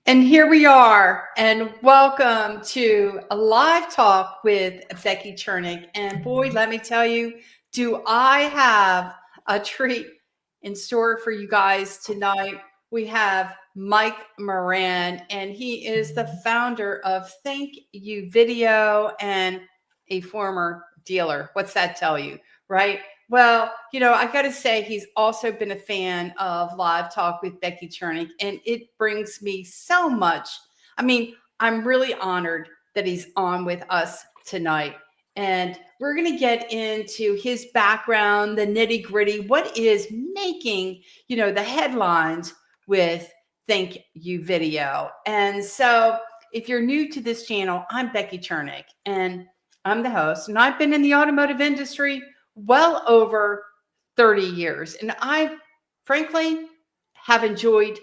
And here we are, and welcome to a live talk with Becky Chernek. And boy, let me tell you, do I have a treat in store for you guys tonight. We have Mike Moran, and he is the founder of Thank You Video and a former dealer. What's that tell you, right? Well, I got to say, he's also been a fan of Live Talk with Becky Chernek, and it brings me so much. I mean, I'm really honored that he's on with us tonight. And we're going to get into his background, the nitty gritty, what is making, the headlines with Thank You Video. And so if you're new to this channel, I'm Becky Chernek, and I'm the host, and I've been in the automotive industry well over 30 years. And I, frankly, have enjoyed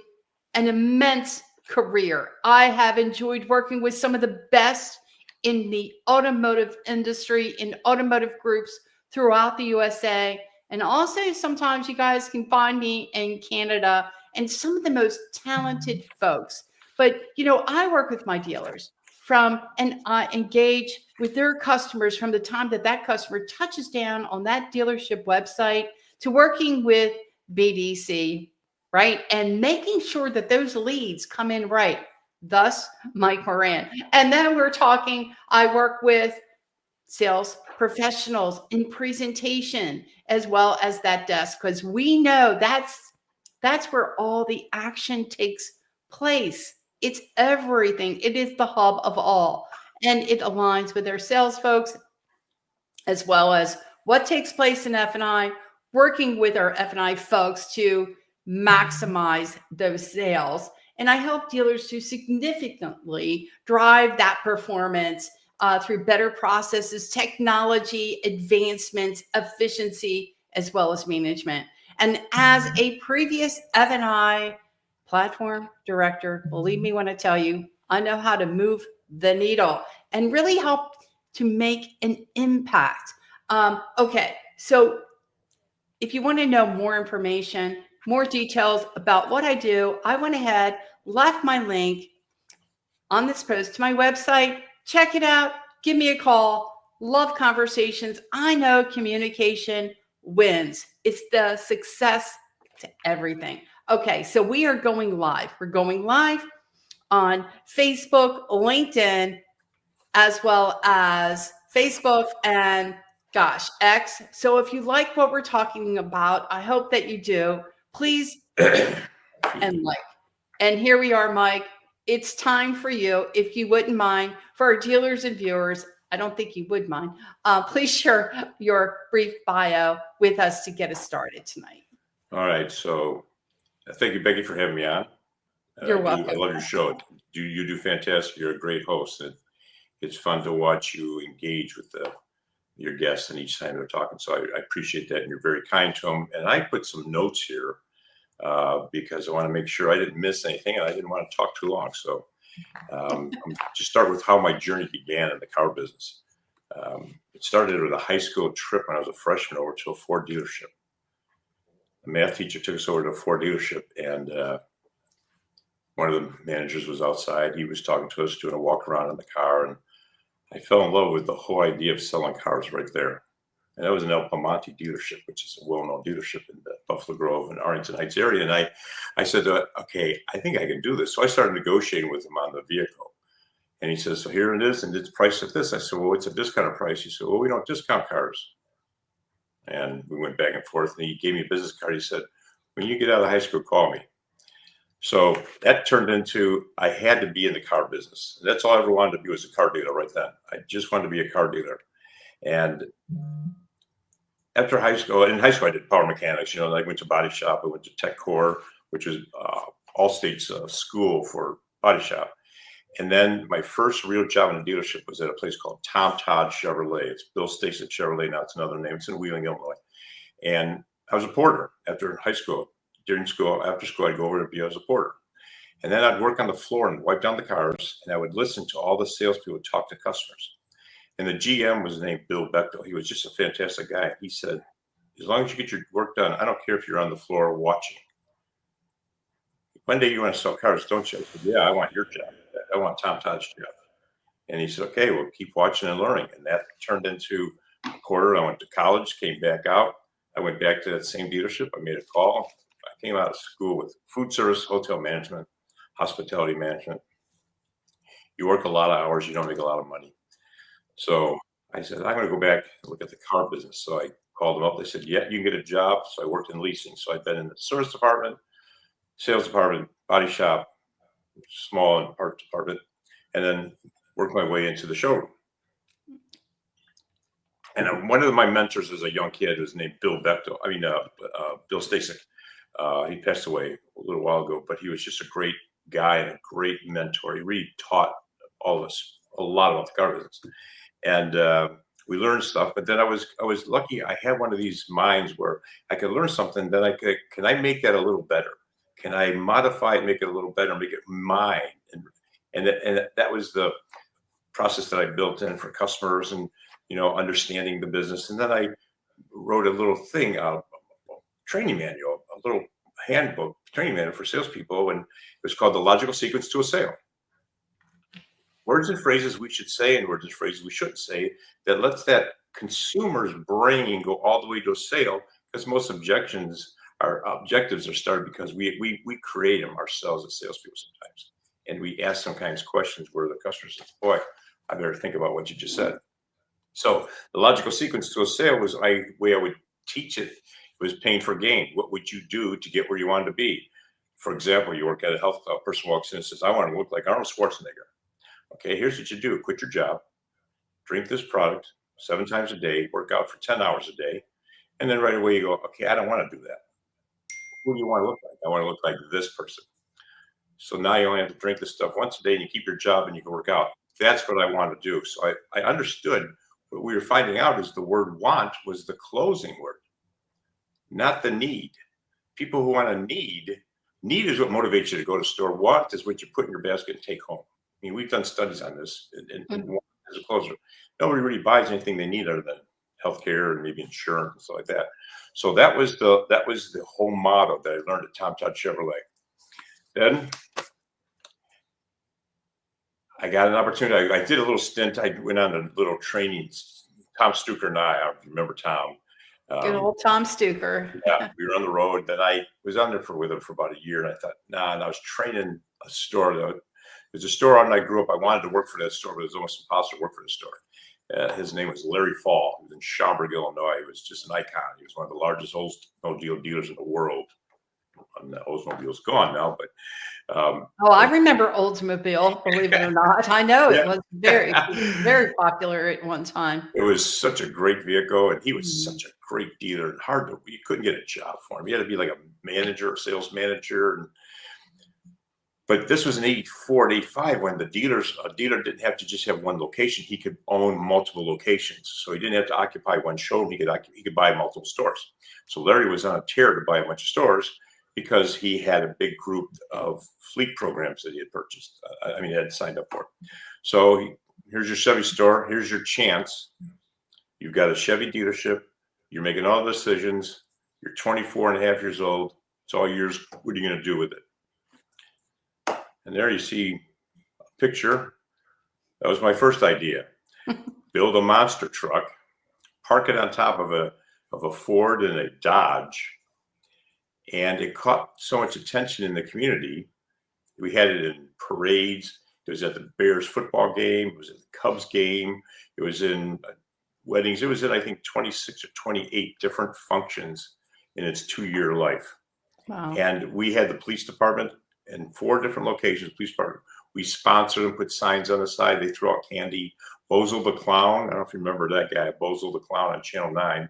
an immense career. I have enjoyed working with some of the best in the automotive industry, in automotive groups throughout the USA. And also sometimes you guys can find me in Canada and some of the most talented folks. But, I work with my dealers and I engage with their customers from the time that customer touches down on that dealership website to working with BDC, right? And making sure that those leads come in right. Thus, Mike Moran. And then I work with sales professionals in presentation as well as that desk, because we know that's where all the action takes place. It's everything. It is the hub of all. And it aligns with their sales folks as well as what takes place in F&I, working with our F&I folks to maximize those sales. And I help dealers to significantly drive that performance through better processes, technology, advancements, efficiency, as well as management. And as a previous F&I platform director, believe me when I tell you, I know how to move the needle and really help to make an impact. Okay, so if you want to know more information, more details about what I do, I went ahead, left my link on this post to my website. Check it out. Give me a call. Love conversations. I know communication wins. It's the success to everything. Okay, so we are going live. We're going live on Facebook, LinkedIn, as well as Facebook and X. So if you like what we're talking about, I hope that you do. Please and like. And here we are, Mike. It's time for you, if you wouldn't mind, for our dealers and viewers. I don't think you would mind. Please share your brief bio with us to get us started tonight. All right. So thank you, Becky, for having me on. You're welcome. I love your show. You do fantastic. You're a great host. And it's fun to watch you engage with your guests and each time they're talking. So I appreciate that. And you're very kind to them. And I put some notes here because I want to make sure I didn't miss anything and I didn't want to talk too long. So I'm just start with how my journey began in the car business. It started with a high school trip when I was a freshman over to a Ford dealership. The math teacher took us over to a Ford dealership, and one of the managers was outside. He was talking to us, doing a walk around in the car, and I fell in love with the whole idea of selling cars right there. And that was an El Pamonte dealership, which is a well-known dealership in the Buffalo Grove and Arlington Heights area. And I said, okay, I think I can do this. So I started negotiating with him on the vehicle. And he says, so here it is, and it's priced at this. I said, well, it's a discounted price. He said, well, we don't discount cars. And we went back and forth, and he gave me a business card. He said, when you get out of high school, call me. So that turned into, I had to be in the car business. That's all I ever wanted to be, was a car dealer right then. I just wanted to be a car dealer. And after high school, in high school, I did power mechanics. I went to body shop. I went to Tech Core, which was Allstate's school for body shop. And then my first real job in a dealership was at a place called Tom Todd Chevrolet. It's Bill Station Chevrolet. Now it's another name. It's in Wheeling, Illinois. And I was a porter after high school. During school, after school, I'd go over to be as a porter. And then I'd work on the floor and wipe down the cars. And I would listen to all the salespeople talk to customers. And the GM was named Bill Bechtel. He was just a fantastic guy. He said, as long as you get your work done, I don't care if you're on the floor watching. one day you want to sell cars, don't you? I said, yeah, I want your job. I want Tom Todd's job. And he said, okay, well, keep watching and learning. And that turned into a quarter. I went to college, came back out. I went back to that same dealership. I made a call. I came out of school with food service, hotel management, hospitality management. You work a lot of hours, you don't make a lot of money. So I said, I'm going to go back and look at the car business. So I called them up. They said, yeah, you can get a job. So I worked in leasing. So I've been in the service department, sales department, body shop, small and parts department, and then worked my way into the showroom. And one of my mentors as a young kid was named Bill Bechtel. Bill Stasek. He passed away a little while ago, but he was just a great guy and a great mentor. He really taught all of us a lot about the car business, and we learned stuff. But then I was lucky. I had one of these minds where I could learn something. Then can I make that a little better? Can I modify it, make it a little better, make it mine? And that was the process that I built in for customers and, understanding the business. And then I wrote a little thing, a training manual, a little handbook training manual for salespeople. And it was called The Logical Sequence to a Sale. Words and phrases we should say and words and phrases we shouldn't say that lets that consumer's brain go all the way to a sale, because most objectives are started because we create them ourselves as salespeople sometimes. And we ask some kinds of questions where the customer says, boy, I better think about what you just said. So the logical sequence to a sale was way I would teach it. It was pain for gain. What would you do to get where you wanted to be? For example, you work at a health club, a person walks in and says, I want to look like Arnold Schwarzenegger. Okay, here's what you do. Quit your job, drink this product 7 times a day, work out for 10 hours a day. And then right away you go, okay, I don't want to do that. Who do you want to look like? I want to look like this person. So now you only have to drink this stuff once a day and you keep your job and you can work out. That's what I want to do. So I understood what we were finding out is the word want was the closing word, not the need. People who want to need is what motivates you to go to the store. Want is what you put in your basket and take home. I mean, we've done studies on this. And want is a closer. Nobody really buys anything they need other than healthcare and maybe insurance and stuff like that. So that was the whole motto that I learned at Tom Todd Chevrolet. Then I got an opportunity. I did a little stint. I went on a little training. Tom Stuker and I remember Tom. Good old Tom Stuker. Yeah, we were on the road. Then I was on there with him for about a year, and I thought, and I was training a store. There's a store on I grew up. I wanted to work for that store, but it was almost impossible to work for the store. His name was Larry Faul. He was in Schaumburg, Illinois. He was just an icon. He was one of the largest Oldsmobile dealers in the world. The Oldsmobile's gone now, but I remember Oldsmobile. Believe it or not, I know it was very, very popular at one time. It was such a great vehicle, and he was such a great dealer. And you couldn't get a job for him. You had to be like a manager, a sales manager. But this was in 84 and 85 when a dealer didn't have to just have one location. He could own multiple locations. So he didn't have to occupy one showroom. He could buy multiple stores. So Larry was on a tear to buy a bunch of stores because he had a big group of fleet programs that he had purchased. He had signed up for. So here's your Chevy store. Here's your chance. You've got a Chevy dealership. You're making all the decisions. You're 24 and a half years old. It's all yours. What are you going to do with it? And there you see a picture. That was my first idea. Build a monster truck, park it on top of a Ford and a Dodge. And it caught so much attention in the community. We had it in parades. It was at the Bears football game. It was at the Cubs game. It was in weddings. It was in, I think, 26 or 28 different functions in its 2-year life. Wow. And we had the police department in 4 different locations. Police department. We sponsored them, put signs on the side. They threw out candy. Bozo the Clown. I don't know if you remember that guy, Bozo the Clown on Channel 9.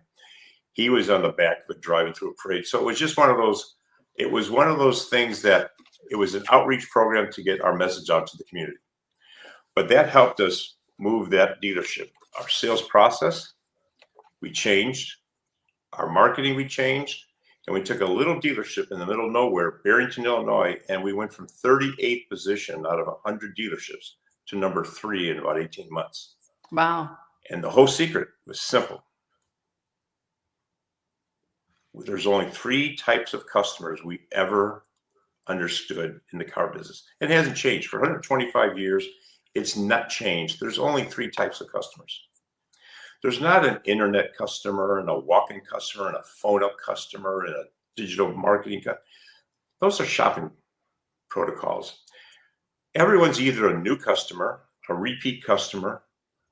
He was on the back of it driving through a parade. So it was just one of those things that it was an outreach program to get our message out to the community. But that helped us move that dealership. Our sales process, we changed. Our marketing, we changed. And we took a little dealership in the middle of nowhere, Barrington, Illinois, and we went from 38th position out of 100 dealerships to number 3 in about 18 months. Wow. And the whole secret was simple. There's only 3 types of customers we ever understood in the car business. It hasn't changed for 125 years. It's not changed. There's only three types of customers. There's not an internet customer and a walk-in customer and a phone-up customer and a digital marketing customer. Those are shopping protocols. Everyone's either a new customer, a repeat customer,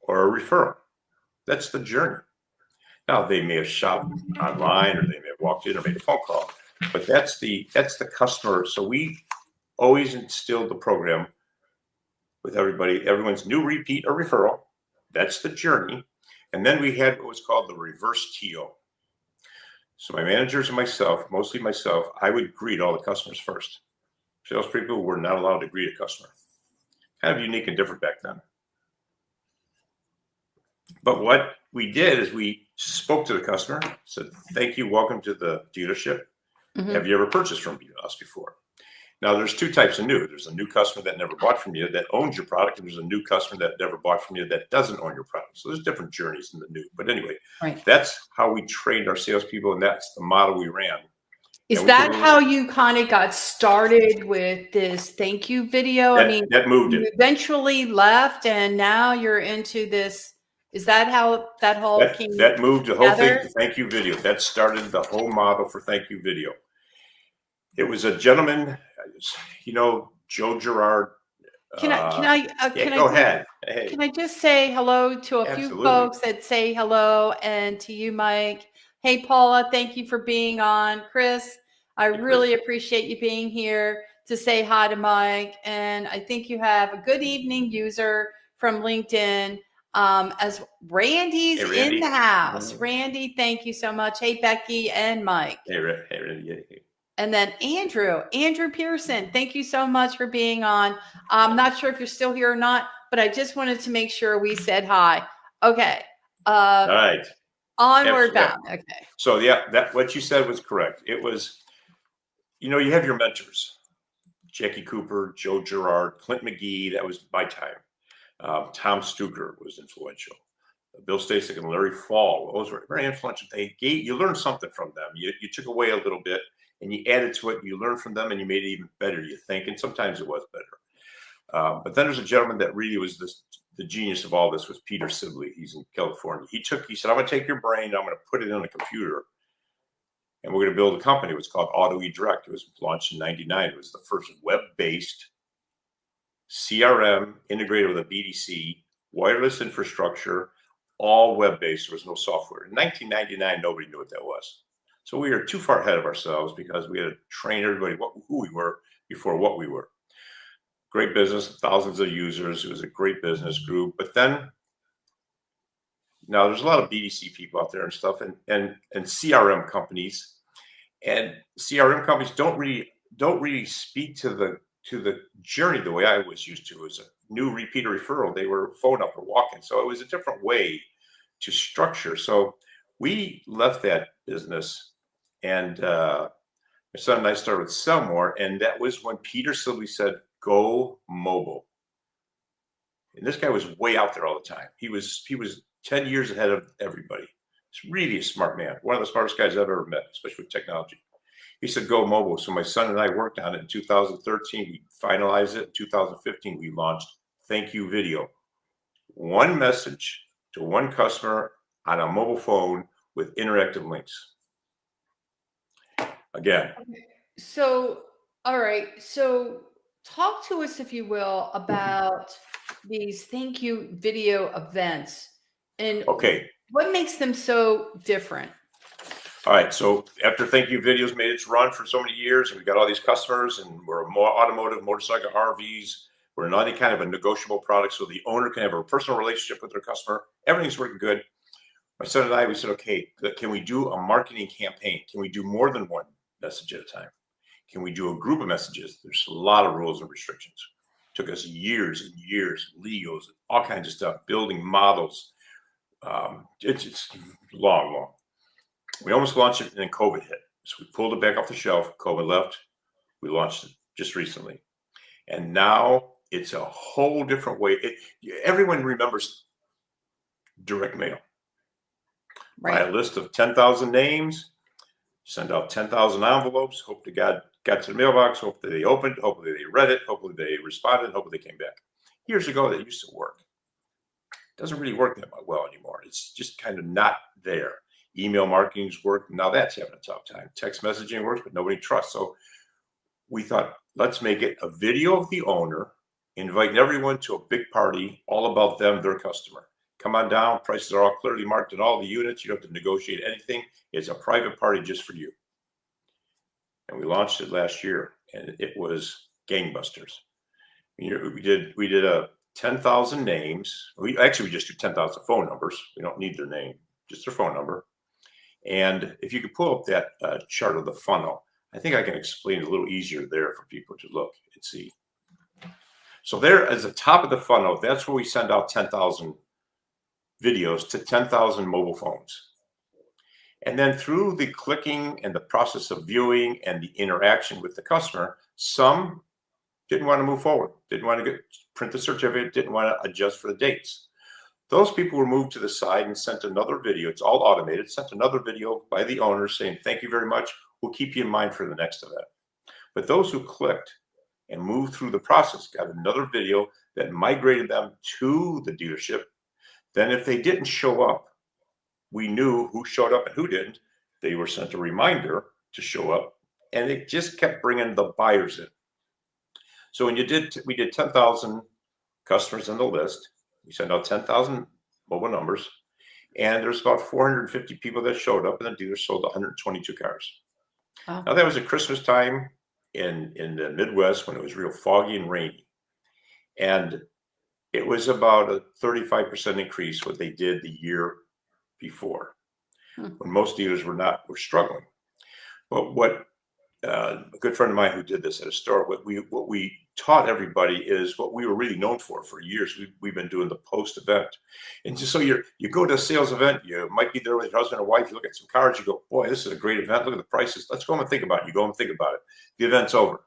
or a referral. That's the journey. Now, they may have shopped online, or they may have walked in or made a phone call, but that's the customer. So we always instilled the program with everybody. Everyone's new, repeat, or referral. That's the journey. And then we had what was called the reverse TO. So my managers and myself, mostly myself, I would greet all the customers first. Salespeople were not allowed to greet a customer. Kind of unique and different back then. But what we did is we spoke to the customer, said, thank you, welcome to the dealership. Mm-hmm. Have you ever purchased from us before? Now, there's two types of new. There's a new customer that never bought from you that owns your product, and there's a new customer that never bought from you that doesn't own your product. So there's different journeys in the new. But anyway, right. That's how we trained our salespeople, and that's the model we ran. Is that how you kind of got started with this thank you video? That moved it. You eventually left, and now you're into this. Is that how that whole came that moved the whole together? thing to thank you video. That started the whole model for thank you video. It was a gentleman, Joe Girard. Can I go ahead. Hey. Can I just say hello to a Absolutely. few folks that say hello, and to you, Mike? Hey, Paula, thank you for being on. Chris, I really appreciate you being here to say hi to Mike. And I think you have a good evening user from LinkedIn. As Randy's in the house. Mm-hmm. Randy, thank you so much. Hey, Becky and Mike. Hey, Randy. Hey. And then Andrew Pearson, thank you so much for being on. I'm not sure if you're still here or not, but I just wanted to make sure we said hi. Okay. All right. Onward bound. Okay. So that what you said was correct. It was, you have your mentors, Jackie Cooper, Joe Girard, Clint McGee. That was my time. Tom Stuker was influential. Bill Stasek and Larry Faul. Those were very influential. You learned something from them. You took away a little bit and you added to it. You learned from them and you made it even better, you think. And sometimes it was better. But then there's a gentleman that really was the genius of all this was Peter Sibley. He's in California. He said, I'm going to take your brain. I'm going to put it in a computer. And we're going to build a company. It was called Auto eDirect. It was launched in 1999. It was the first web-based CRM integrated with a BDC, wireless infrastructure, all web-based. There was no software. In 1999, nobody knew what that was. So we were too far ahead of ourselves because we had to train everybody who we were before what we were. Great business, thousands of users. It was a great business group. But then, now there's a lot of BDC people out there and stuff, and CRM companies. And CRM companies don't really speak to the journey the way I was used to. As a new repeater referral, they were phone up or walk-in. So it was a different way to structure. So we left that business, and my son and I started with Sell More, and that was when Peter Sibley said, go mobile. And this guy was way out there all the time. He was 10 years ahead of everybody. He's really a smart man. One of the smartest guys I've ever met, especially with technology. He said, go mobile. So my son and I worked on it in 2013. We finalized it. In 2015, we launched Thank You Video. One message to one customer on a mobile phone with interactive links. Again. So, all right. So talk to us, if you will, about these thank you video events and what makes them so different. All right. So after Thank You Videos made its run for so many years, and we got all these customers, and we're more automotive, motorcycle, RVs. We're not any kind of a negotiable product, so the owner can have a personal relationship with their customer. Everything's working good. My son and I, we said, okay, can we do a marketing campaign? Can we do more than one message at a time? Can we do a group of messages? There's a lot of rules and restrictions. It took us years and years, legals, all kinds of stuff, building models. It's long. We almost launched it, and then COVID hit. So we pulled it back off the shelf. COVID left. We launched it just recently. And now it's a whole different way. Everyone remembers direct mail. Right. By a list of 10,000 names, Send out 10,000 envelopes. Hope to God got to the mailbox. Hopefully they opened. Hopefully they read it. Hopefully they responded. Hopefully they came back. Years ago, that used to work. It doesn't really work that well anymore. It's just kind of not there. Email marketing's work. Now that's having a tough time. Text messaging works, but nobody trusts. So we thought, let's make it a video of the owner, inviting everyone to a big party, all about them, their customer. Come on down. Prices are all clearly marked in all the units. You don't have to negotiate anything. It's a private party just for you. And we launched it last year, and it was gangbusters. We did a 10,000 names. We just do 10,000 phone numbers. We don't need their name, just their phone number. And if you could pull up that chart of the funnel, I think I can explain it a little easier there for people to look and see. So there, as the top of the funnel, that's where we send out 10,000 videos to 10,000 mobile phones. And then through the clicking and the process of viewing and the interaction with the customer, some didn't want to move forward, didn't want to print the certificate, didn't want to adjust for the dates. Those people were moved to the side and sent another video. It's all automated, sent another video by the owner saying, thank you very much. We'll keep you in mind for the next event. But those who clicked and moved through the process got another video that migrated them to the dealership. Then if they didn't show up, we knew who showed up and who didn't. They were sent a reminder to show up, and it just kept bringing the buyers in. So when we did 10,000 customers on the list. We sent out 10,000 mobile numbers, and there's about 450 people that showed up, and the dealer sold 122 cars. Wow. Now that was at Christmas time in the Midwest when it was real foggy and rainy, and it was about a 35% increase what they did the year before, when most dealers were struggling. But what a good friend of mine who did this at a store, what we taught everybody is what we were really known for years. We've been doing the post event, and just so you go to a sales event, you might be there with your husband or wife. You look at some cars, you go, boy, this is a great event. Look at the prices. Let's go home and think about it. You go home and think about it. The event's over.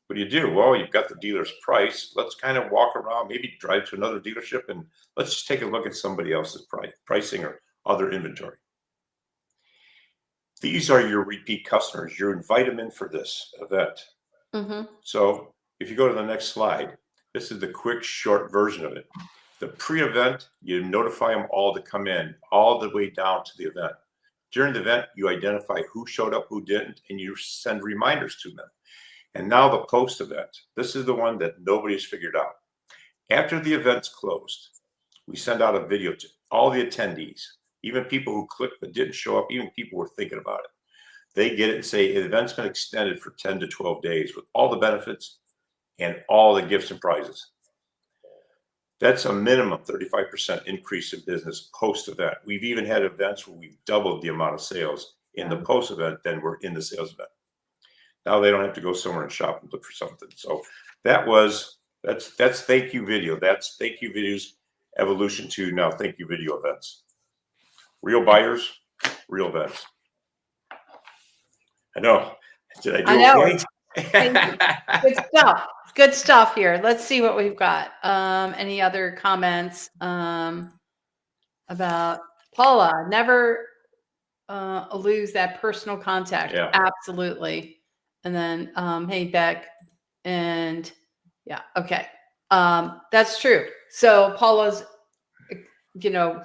What do? Well, you've got the dealer's price. Let's kind of walk around, maybe drive to another dealership, and let's just take a look at somebody else's pricing or other inventory. These are your repeat customers. You invite them in for this event. Mm-hmm. So if you go to the next slide, this is the quick, short version of it. The pre-event, you notify them all to come in all the way down to the event. During the event, you identify who showed up, who didn't, and you send reminders to them. And now the post-event. This is the one that nobody's figured out. After the event's closed, we send out a video to all the attendees, even people who clicked but didn't show up, even people who were thinking about it. They get it and say, the event's been extended for 10 to 12 days with all the benefits and all the gifts and prizes. That's a minimum 35% increase in business post-event. We've even had events where we've doubled the amount of sales in the post-event than we're in the sales event. Now they don't have to go somewhere and shop and look for something. So that's thank you video. That's thank you videos evolution to now thank you video events. Real buyers, real events. I know. Did I do okay? Good stuff. Good stuff here. Let's see what we've got. Any other comments about Paula? Never lose that personal contact. Yeah. Absolutely. And then, hey, Beck. And yeah, okay. That's true. So Paula's,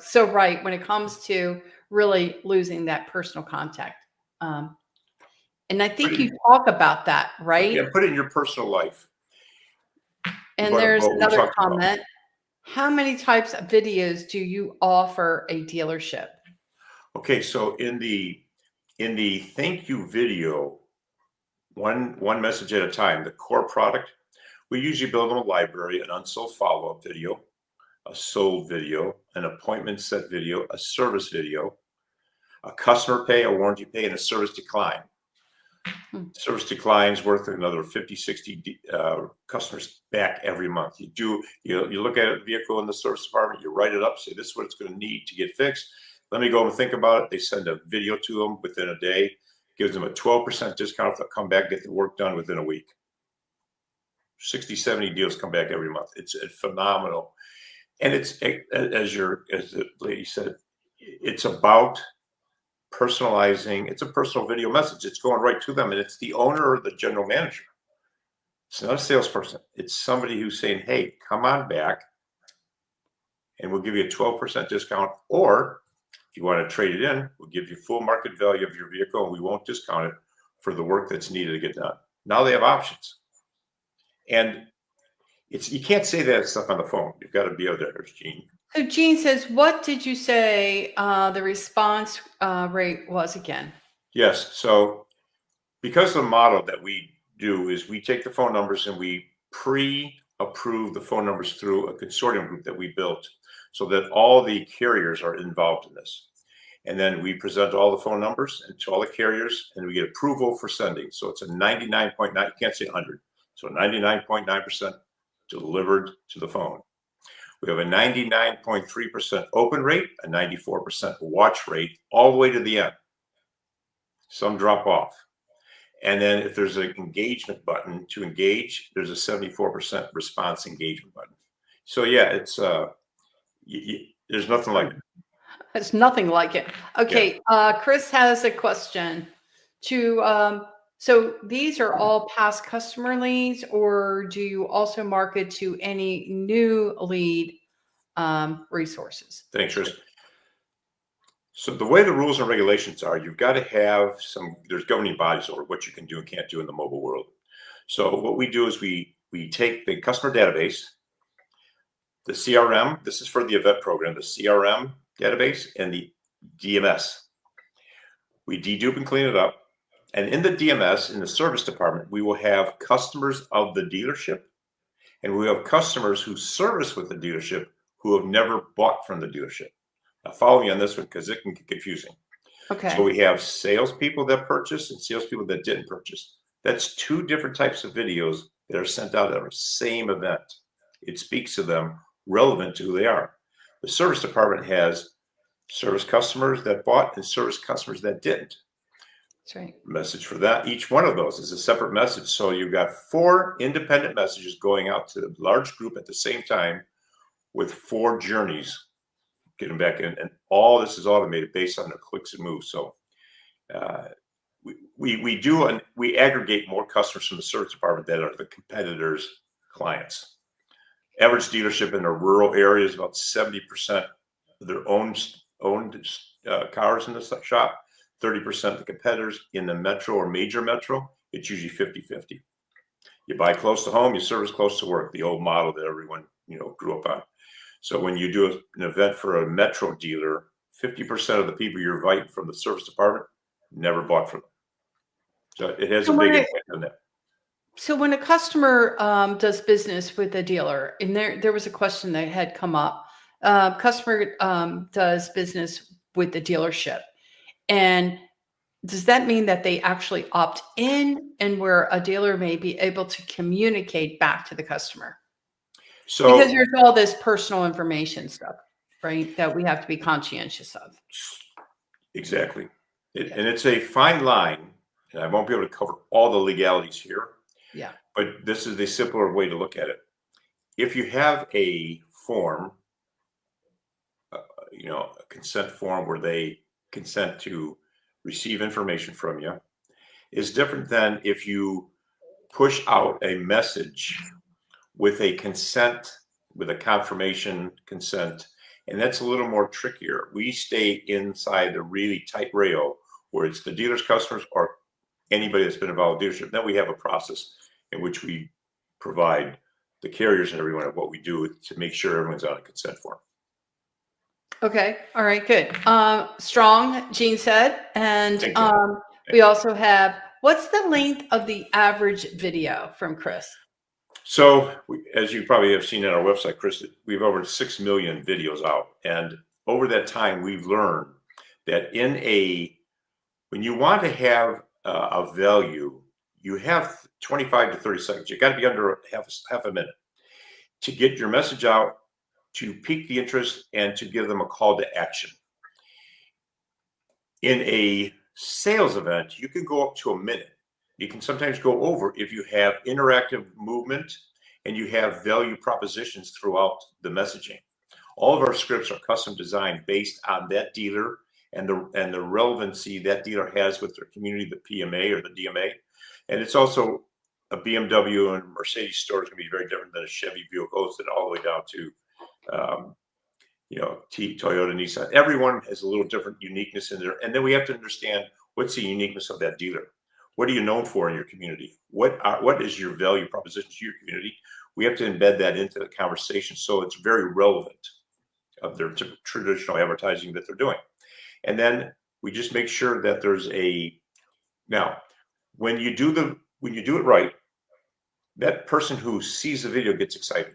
so right when it comes to really losing that personal contact. And I think you talk about that, right? Yeah, put it in your personal life. And there's another comment. How many types of videos do you offer a dealership? Okay, so in the thank you video, one message at a time, the core product, we usually build them a library, an unsold follow-up video, a sold video, an appointment set video, a service video, a customer pay, a warranty pay, and a service decline. Service decline is worth another 50, 60 customers back every month. You look at a vehicle in the service department, you write it up, say this is what it's going to need to get fixed. Let me go and think about it. They send a video to them within a day, gives them a 12% discount if they'll come back, get the work done within a week. 60, 70 deals come back every month. It's phenomenal. And it's, as the lady said, it's about personalizing. It's a personal video message. It's going right to them, and it's the owner or the general manager. It's not a salesperson. It's somebody who's saying, hey, come on back, and we'll give you a 12% discount. Or if you want to trade it in, we'll give you full market value of your vehicle, and we won't discount it for the work that's needed to get done. Now they have options. And you can't say that stuff on the phone. You've got to be able to, there's Gene. So Gene says, what did you say the response rate was again? Yes. So because the model that we do is we take the phone numbers and we pre-approve the phone numbers through a consortium group that we built so that all the carriers are involved in this. And then we present all the phone numbers to all the carriers, and we get approval for sending. So it's a 99.9, you can't say 100. So 99.9% delivered to the phone. We have a 99.3% open rate, a 94% watch rate, all the way to the end. Some drop off. And then if there's an engagement button to engage, there's a 74% response engagement button. So yeah, it's there's nothing like it. It's nothing like it. Okay, yeah. Chris has a question. So these are all past customer leads, or do you also market to any new lead resources? Thanks, Chris. So the way the rules and regulations are, you've got to have there's governing bodies over what you can do and can't do in the mobile world. So what we do is we take the customer database, the CRM, this is for the event program, the CRM database, and the DMS. We dedupe and clean it up. And in the DMS, in the service department, we will have customers of the dealership, and we have customers who service with the dealership who have never bought from the dealership. Now, follow me on this one because it can get confusing. Okay. So we have salespeople that purchase and salespeople that didn't purchase. That's two different types of videos that are sent out at the same event. It speaks to them relevant to who they are. The service department has service customers that bought and service customers that didn't. That's right. Message for that. Each one of those is a separate message. So you've got 4 independent messages going out to a large group at the same time with 4 journeys getting back in. And all this is automated based on the clicks and moves. So we aggregate more customers from the service department that are the competitors' clients. Average dealership in a rural area is about 70% of their owned cars in the shop, 30% the competitors. In the metro or major metro, it's usually 50-50. You buy close to home, you service close to work, the old model that everyone grew up on. So when you do an event for a metro dealer, 50% of the people you're inviting from the service department never bought from them. So it has a big impact on that. So when a customer does business with a dealer, and there was a question that had come up, customer does business with the dealership, and does that mean that they actually opt in, and where a dealer may be able to communicate back to the customer? So because there's all this personal information stuff, right, that we have to be conscientious of. Exactly. And it's a fine line, and I won't be able to cover all the legalities here. Yeah. But this is the simpler way to look at it. If you have a form, a consent form where they consent to receive information from you, is different than if you push out a message with a consent, with a confirmation consent, and that's a little more trickier. We stay inside the really tight rail where it's the dealer's customers or anybody that's been involved with dealership. Then we have a process in which we provide the carriers and everyone of what we do to make sure everyone's on a consent form. Okay. All right. Good. Strong, Gene said. And we also have, what's the length of the average video from Chris? So as you probably have seen on our website, Chris, we have over 6 million videos out. And over that time, we've learned that when you want to have a value, you have 25 to 30 seconds. You got to be under half a minute to get your message out, to pique the interest, and to give them a call to action. In a sales event, you can go up to a minute. You can sometimes go over if you have interactive movement and you have value propositions throughout the messaging. All of our scripts are custom designed based on that dealer and the relevancy that dealer has with their community, the PMA or the DMA. And it's also a BMW and Mercedes store is going to be very different than a Chevy Buick, goes all the way down to Toyota, Nissan. Everyone has a little different uniqueness in there, and then we have to understand what's the uniqueness of that dealer. What are you known for in your community? What is your value proposition to your community? We have to embed that into the conversation so it's very relevant of their traditional advertising that they're doing. And then we just make sure that there's now when you do it right, that person who sees the video gets excited.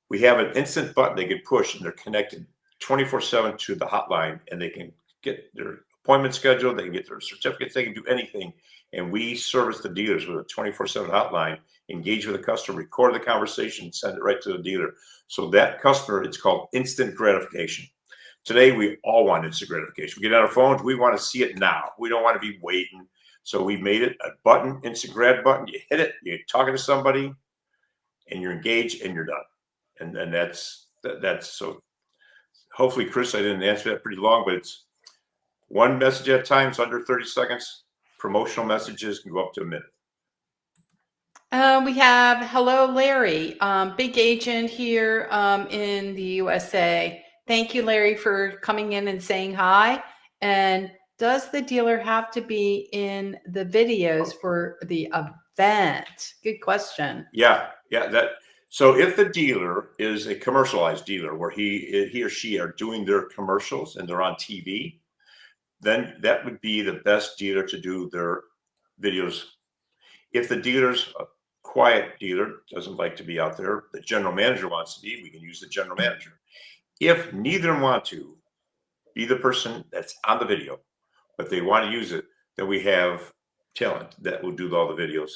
We have an instant button they can push, and they're connected 24/7 to the hotline, and they can get their appointment scheduled, they can get their certificates, they can do anything. And we service the dealers with a 24/7 hotline, engage with the customer, record the conversation, send it right to the dealer. So that customer, it's called instant gratification. Today, we all want instant gratification. We get on our phones, we want to see it now. We don't want to be waiting. So we made it a button, instant grad button. You hit it, you're talking to somebody, and you're engaged, and you're done. And that's so. Hopefully, Chris, I didn't answer that pretty long, but it's one message at a time. It's under 30 seconds. Promotional messages can go up to a minute. We have hello, Larry, big agent here in the USA. Thank you, Larry, for coming in and saying hi. And does the dealer have to be in the videos for the event? Good question. Yeah. So if the dealer is a commercialized dealer where he or she are doing their commercials and they're on TV, then that would be the best dealer to do their videos. If the dealer's a quiet dealer, doesn't like to be out there, the general manager wants to be, we can use the general manager. If neither want to be the person that's on the video, but they want to use it, then we have talent that will do all the videos.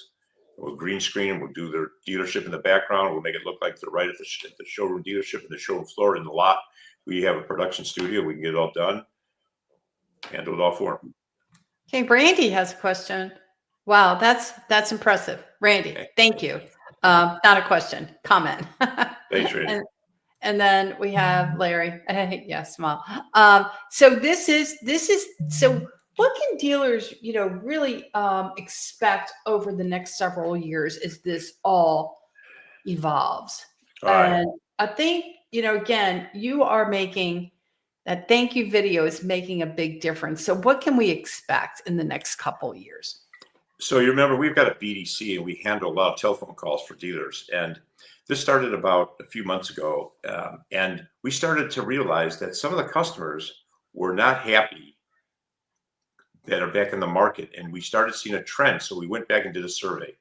We'll green screen them, we'll do their dealership in the background, we'll make it look like they're right at the showroom dealership, in the showroom floor, in the lot. We have a production studio, we can get it all done, handle it all for them. Okay, Randy has a question. Wow, that's impressive. Randy, Okay. Thank you. Not a question, comment. Thanks, Randy. And then we have Larry. Yeah, smile. So this is so what can dealers, really expect over the next several years as this all evolves? All right. And I think, again, you are making that thank you video is making a big difference. So what can we expect in the next couple of years? So you remember we've got a BDC and we handle a lot of telephone calls for dealers. And this started about a few months ago. And we started to realize that some of the customers were not happy that are back in the market. And we started seeing a trend. So we went back and did a survey.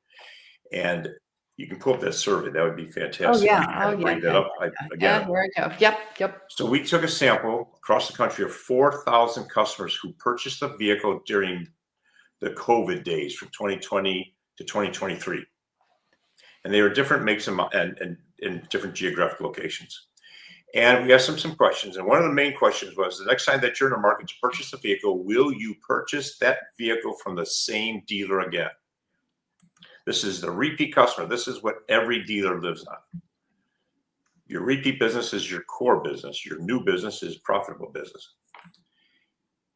And you can pull up that survey. That would be fantastic. Oh, yeah. Bring that up again. Yeah, here I go. Yep. So we took a sample across the country of 4,000 customers who purchased a vehicle during the COVID days from 2020 to 2023. And they were different makes and in different geographic locations. And we asked them some questions. And one of the main questions was, the next time that you're in the market to purchase a vehicle, will you purchase that vehicle from the same dealer again? This is the repeat customer. This is what every dealer lives on. Your repeat business is your core business. Your new business is profitable business.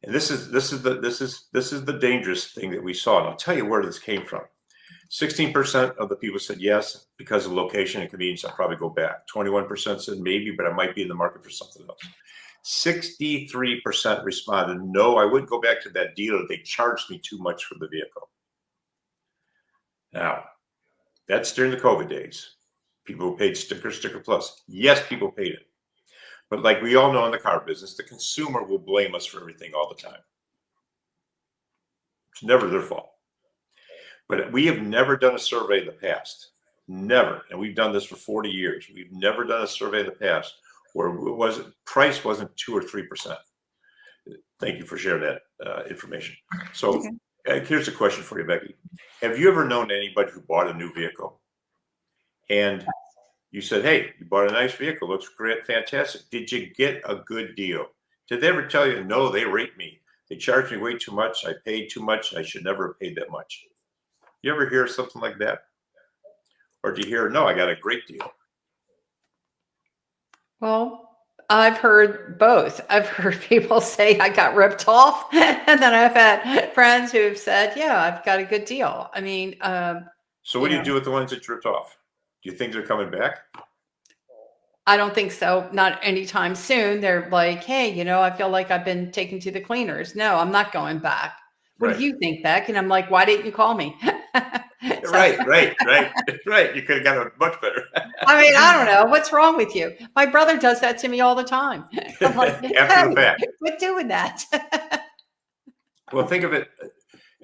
And this is the dangerous thing that we saw. And I'll tell you where this came from. 16% of the people said yes, because of location and convenience, I'll probably go back. 21% said maybe, but I might be in the market for something else. 63% responded, no, I wouldn't go back to that dealer. They charged me too much for the vehicle. Now, that's during the COVID days. People who paid sticker plus. Yes, people paid it. But like we all know in the car business, the consumer will blame us for everything all the time. It's never their fault. But we have never done a survey in the past. Never. And we've done this for 40 years. We've never done a survey in the past where price wasn't 2 or 3%. Thank you for sharing that information. So here's a question for you, Becky. Have you ever known anybody who bought a new vehicle and you said, hey, you bought a nice vehicle, looks great, fantastic. Did you get a good deal? Did they ever tell you, no, they rate me. They charged me way too much. I paid too much. I should never have paid that much. You ever hear something like that? Or do you hear, no, I got a great deal? Well, I've heard both. I've heard people say I got ripped off, and then I've had friends who've said, "Yeah, I've got a good deal." I mean, So what you do you know, do with the ones that you ripped off? Do you think they're coming back? I don't think so. Not anytime soon. They're like, "Hey, I feel like I've been taken to the cleaners." No, I'm not going back. What do Right. you think, Beck? And I'm like, "Why didn't you call me?" So, Right. You could have got it much better. I mean, I don't know. What's wrong with you? My brother does that to me all the time. I'm like, After the "Hey, fact. quit doing that." Well, think of it.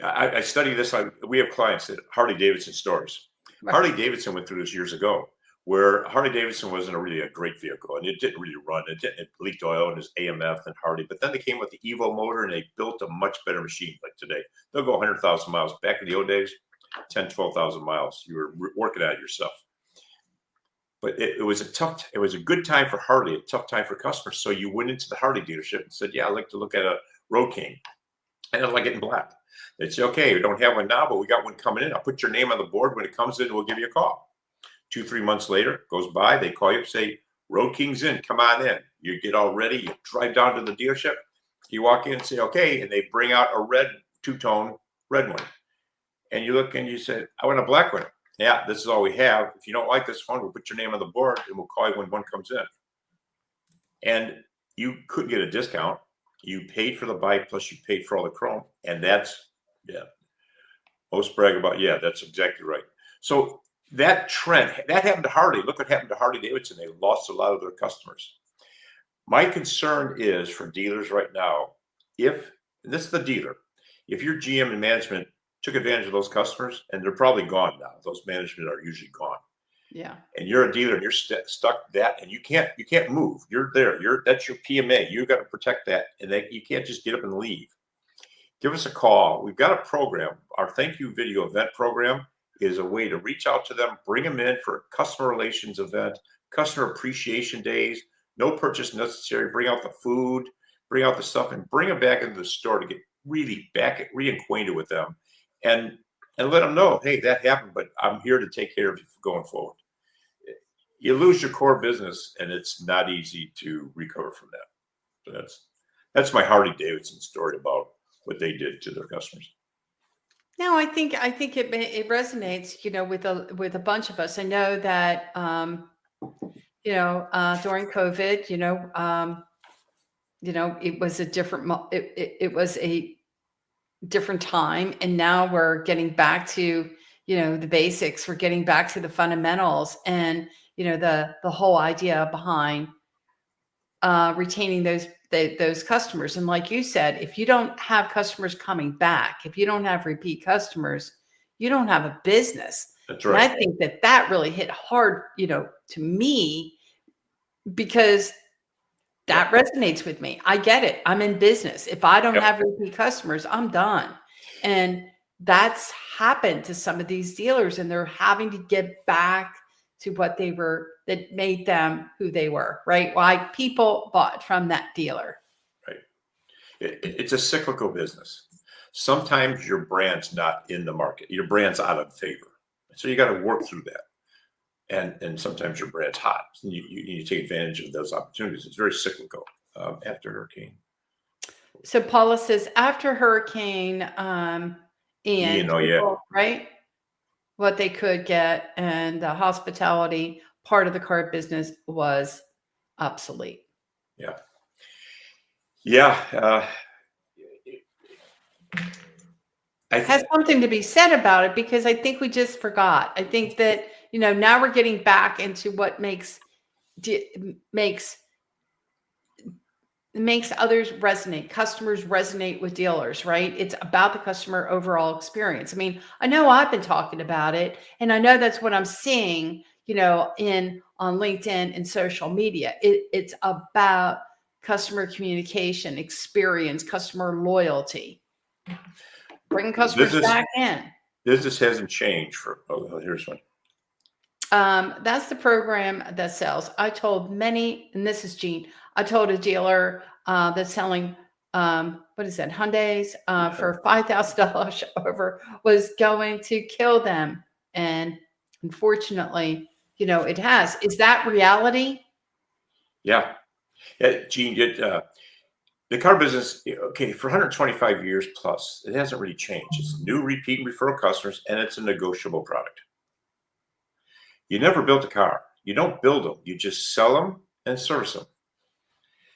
I study this. We have clients at Harley Davidson stores. Right. Harley Davidson went through this years ago, where Harley Davidson wasn't really a great vehicle, and it didn't really run. It leaked oil and it was AMF and Harley. But then they came with the Evo motor, and they built a much better machine. Like today, they'll go 100,000 miles. Back in the old days, 10, 12,000 miles. You were working at it yourself. But it was a good time for Harley, a tough time for customers. So you went into the Harley dealership and said, "Yeah, I'd like to look at a Road King." And I like it in black. They'd say, "Okay, we don't have one now, but we got one coming in. I'll put your name on the board. When it comes in, we'll give you a call." 2, 3 months later, goes by, they call you up, say, "Road King's in, come on in." You get all ready, you drive down to the dealership, you walk in and say, "Okay," and they bring out a red, two-tone red one. And you look and you say, "I want a black one." "Yeah, this is all we have. If you don't like this one, we'll put your name on the board and we'll call you when one comes in." And you could get a discount. You paid for the bike, plus you paid for all the chrome. And that's, yeah, most brag about, yeah, that's exactly right. So that trend, that happened to Harley. Look what happened to Harley Davidson. They lost a lot of their customers. My concern is for dealers right now, and this is the dealer, if your GM and management took advantage of those customers, and they're probably gone now, those management are usually gone. Yeah. And you're a dealer and you're stuck that, and you can't move. You're there. That's your PMA. You got to protect that, and you can't just get up and leave. Give us a call. We've got a program. Our thank you video event program is a way to reach out to them, bring them in for a customer relations event, customer appreciation days, no purchase necessary. Bring out the food, bring out the stuff, and bring them back into the store to get really reacquainted with them, and let them know, hey, that happened, but I'm here to take care of you going forward. You lose your core business, and it's not easy to recover from that. So that's my Harley Davidson story about what they did to their customers. No, I think it resonates, with a bunch of us. I know that during COVID, it was a different it was a different time, and now we're getting back to the basics. We're getting back to the fundamentals, and the whole idea behind retaining those customers. And like you said, if you don't have customers coming back, if you don't have repeat customers, you don't have a business. That's And I right. think that really hit hard, to me, because that Yep. resonates with me. I get it. I'm in business. If I don't Yep. have repeat customers, I'm done. And that's happened to some of these dealers, and they're having to get back to what they were, that made them who they were, right? Why people bought from that dealer. Right. It's a cyclical business. Sometimes your brand's not in the market. Your brand's out of favor. So you got to work through that. And sometimes your brand's hot. And you take advantage of those opportunities. It's very cyclical. After hurricane. So Paula says after Hurricane Ian, Ian, oh yeah. people, right? What they could get, and the hospitality part of the card business was obsolete. Yeah. Yeah. Has something to be said about it, because I think we just forgot. I think that, now we're getting back into what makes others resonate, customers resonate with dealers, right? It's about the customer overall experience. I mean, I know I've been talking about it, and I know that's what I'm seeing, on LinkedIn and social media. It's about customer communication, experience, customer loyalty, bringing customers back in. Business hasn't changed here's one. That's the program that sells. I told many, and this is Jean. I told a dealer that's selling, what is that, Hyundais for $5,000 over, was going to kill them. And unfortunately, it has. Is that reality? Yeah. Yeah, Gene, the car business, okay, for 125 years plus, it hasn't really changed. It's new repeat and referral customers, and it's a negotiable product. You never built a car. You don't build them. You just sell them and service them.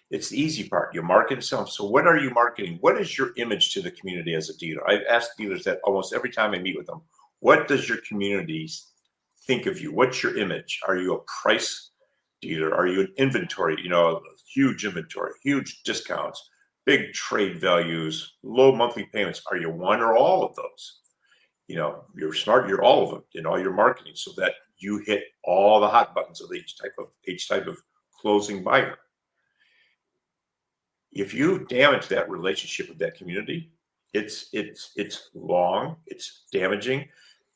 It's the easy part. You market and sell them. So what are you marketing? What is your image to the community as a dealer? I've asked dealers that almost every time I meet with them. What does your community think of you? What's your image? Are you a price dealer? Are you an inventory? Huge inventory, huge discounts, big trade values, low monthly payments. Are you one or all of those? You're smart. You're all of them in all your marketing, so that you hit all the hot buttons of each type of closing buyer. If you damage that relationship with that community, it's long, it's damaging.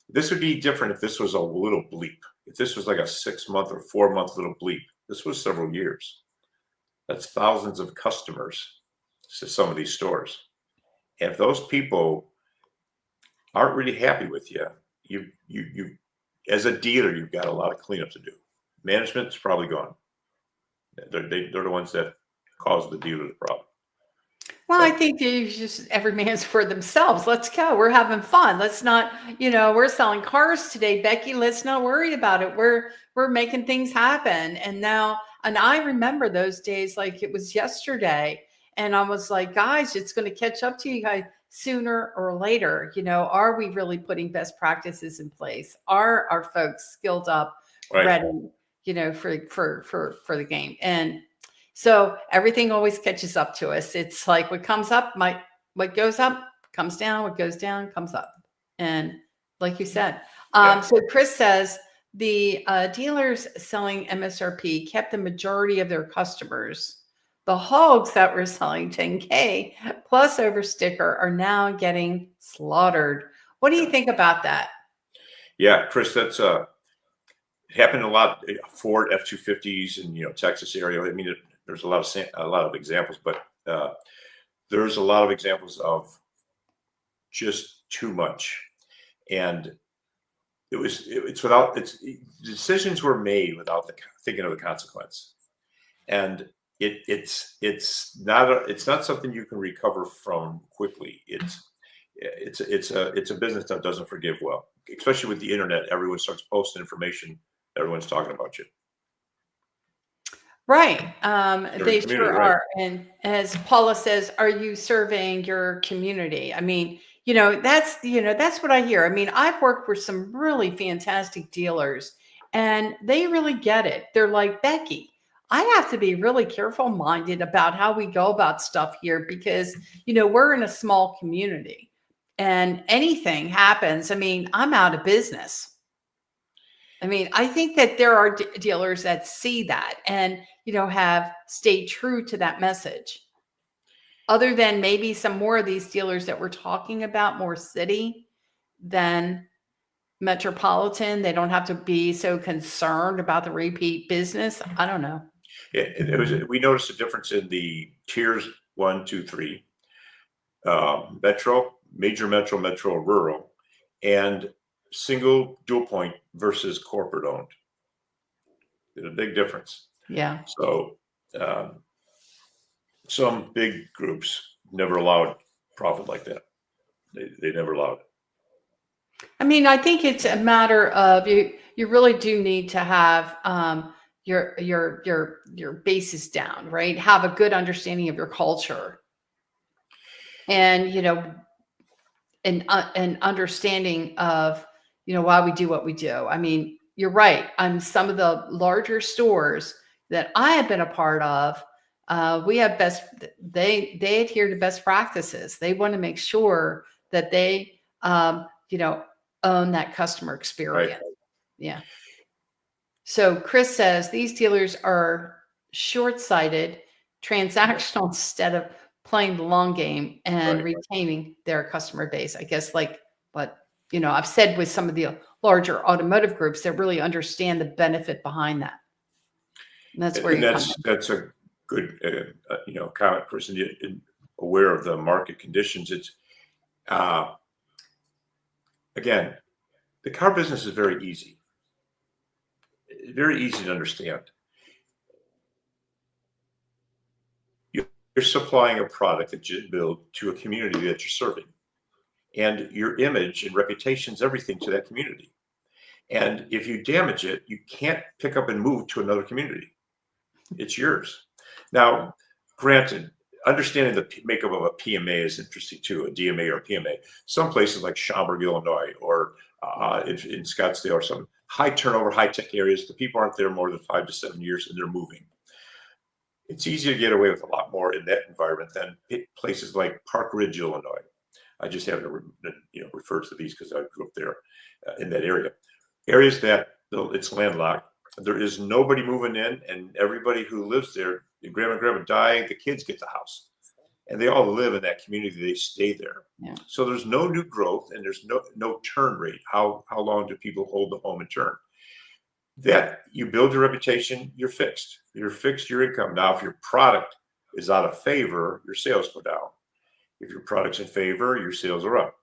This would be different if this was a little bleep. If this was like a 6-month or 4-month little bleep, this was several years. That's thousands of customers to some of these stores. And if those people aren't really happy with you, you as a dealer, you've got a lot of cleanup to do. Management's probably gone. They're the ones that cause the dealer the problem. Well, I think every man's for themselves. Let's go. We're having fun. Let's not, we're selling cars today, Becky. Let's not worry about it. We're making things happen. And I remember those days like it was yesterday. And I was like, guys, it's going to catch up to you guys sooner or later. Are we really putting best practices in place? Are our folks skilled up, Right. ready, for the game? And so everything always catches up to us. It's like what comes up, what goes up comes down, what goes down comes up. And like you said, So Chris says the dealers selling MSRP kept the majority of their customers. The hogs that were selling 10K plus over sticker are now getting slaughtered. What do you think about that? Yeah, Chris, that's happened a lot. Ford F-250s in Texas area. I mean, there's a lot of examples, but there's a lot of examples of just too much, and decisions were made without thinking of the consequence, and it's not something you can recover from quickly. It's a business that doesn't forgive well, especially with the internet. Everyone starts posting information. Everyone's talking about you. Right. They sure right? are. And as Paula says, are you serving your community? I mean, that's what I hear. I mean, I've worked with some really fantastic dealers and they really get it. They're like, Becky, I have to be really careful minded about how we go about stuff here because, we're in a small community and anything happens. I mean, I'm out of business. I mean, I think that there are dealers that see that and, have stayed true to that message. Other than maybe some more of these dealers that we're talking about, more city than metropolitan, they don't have to be so concerned about the repeat business. I don't know. We noticed a difference in the tiers 1, 2, 3, metro, major metro, rural, and single dual point versus corporate owned. There's a big difference. Yeah. So some big groups never allowed profit like that. They never allowed it. I mean, I think it's a matter of you really do need to have your basis down, right? Have a good understanding of your culture. And an understanding of why we do what we do. I mean, you're right. On some of the larger stores that I have been a part of, we have they adhere to best practices. They want to make sure that they own that customer experience. Right. Yeah. So Chris says these dealers are short-sighted, transactional instead of playing the long game and retaining their customer base. I guess like what I've said with some of the larger automotive groups that really understand the benefit behind that. And that's where that's a good comment, person aware of the market conditions. It's again, the car business is very easy to understand. You're supplying a product that you build to a community that you're serving. And your image and reputation is everything to that community. And if you damage it, you can't pick up and move to another community. It's yours. Now, granted, understanding the makeup of a PMA is interesting too, a DMA or a PMA. Some places like Schaumburg, Illinois, or in Scottsdale or some high turnover, high tech areas, the people aren't there more than 5 to 7 years and they're moving. It's easy to get away with a lot more in that environment than places like Park Ridge, Illinois. I just have to refer to these because I grew up there in that area. Areas that it's landlocked. There is nobody moving in, and everybody who lives there, grandma and grandma die, the kids get the house. And they all live in that community. They stay there. Yeah. So there's no new growth and there's no turn rate. How long do people hold the home and turn? That you build your reputation, you're fixed. You're fixed your income. Now, if your product is out of favor, your sales go down. If your product's in favor, your sales are up.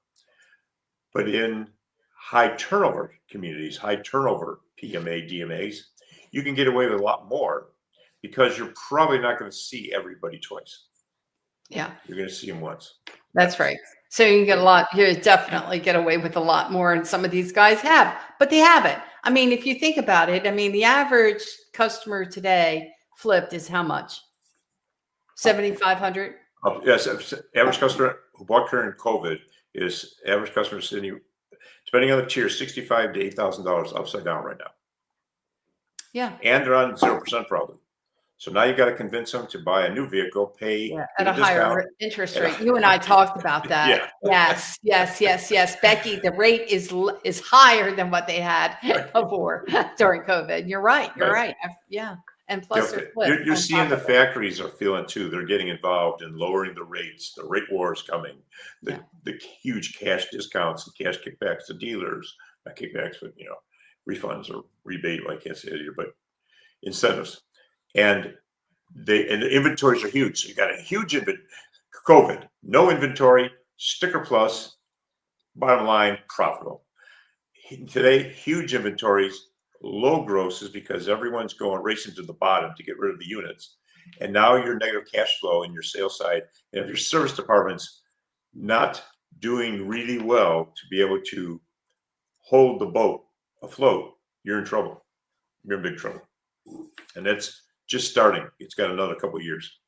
But in high turnover communities, high turnover PMA, DMAs, you can get away with a lot more because you're probably not going to see everybody twice. Yeah. You're going to see them once. That's right. So you can get a lot, you definitely get away with a lot more. And some of these guys have, but they haven't. I mean, if you think about it, I mean, the average customer today flipped is how much? 7,500? Yes. Average customer who bought during COVID is average customer sitting, depending on the tier, $65,000 to $8,000 upside down right now. Yeah. And they're on 0% probably. So now you got to convince them to buy a new vehicle, pay at a higher interest rate. You and I talked about that. Yeah. Yes. Becky, the rate is higher than what they had before during COVID. You're right. Yeah. And plus, you're seeing the factories are feeling too. They're getting involved in lowering the rates. The rate war is coming. The huge cash discounts and cash kickbacks to dealers, not kickbacks, but refunds or rebate. I can't say it either, but incentives. And the inventories are huge. So you got a huge COVID, no inventory, sticker plus, bottom line, profitable. Today, huge inventories, low grosses because everyone's going racing to the bottom to get rid of the units. And now your negative cash flow in your sales side. And if your service department's not doing really well to be able to hold the boat afloat, you're in trouble. You're in big trouble. And that's just starting. It's got another couple of years.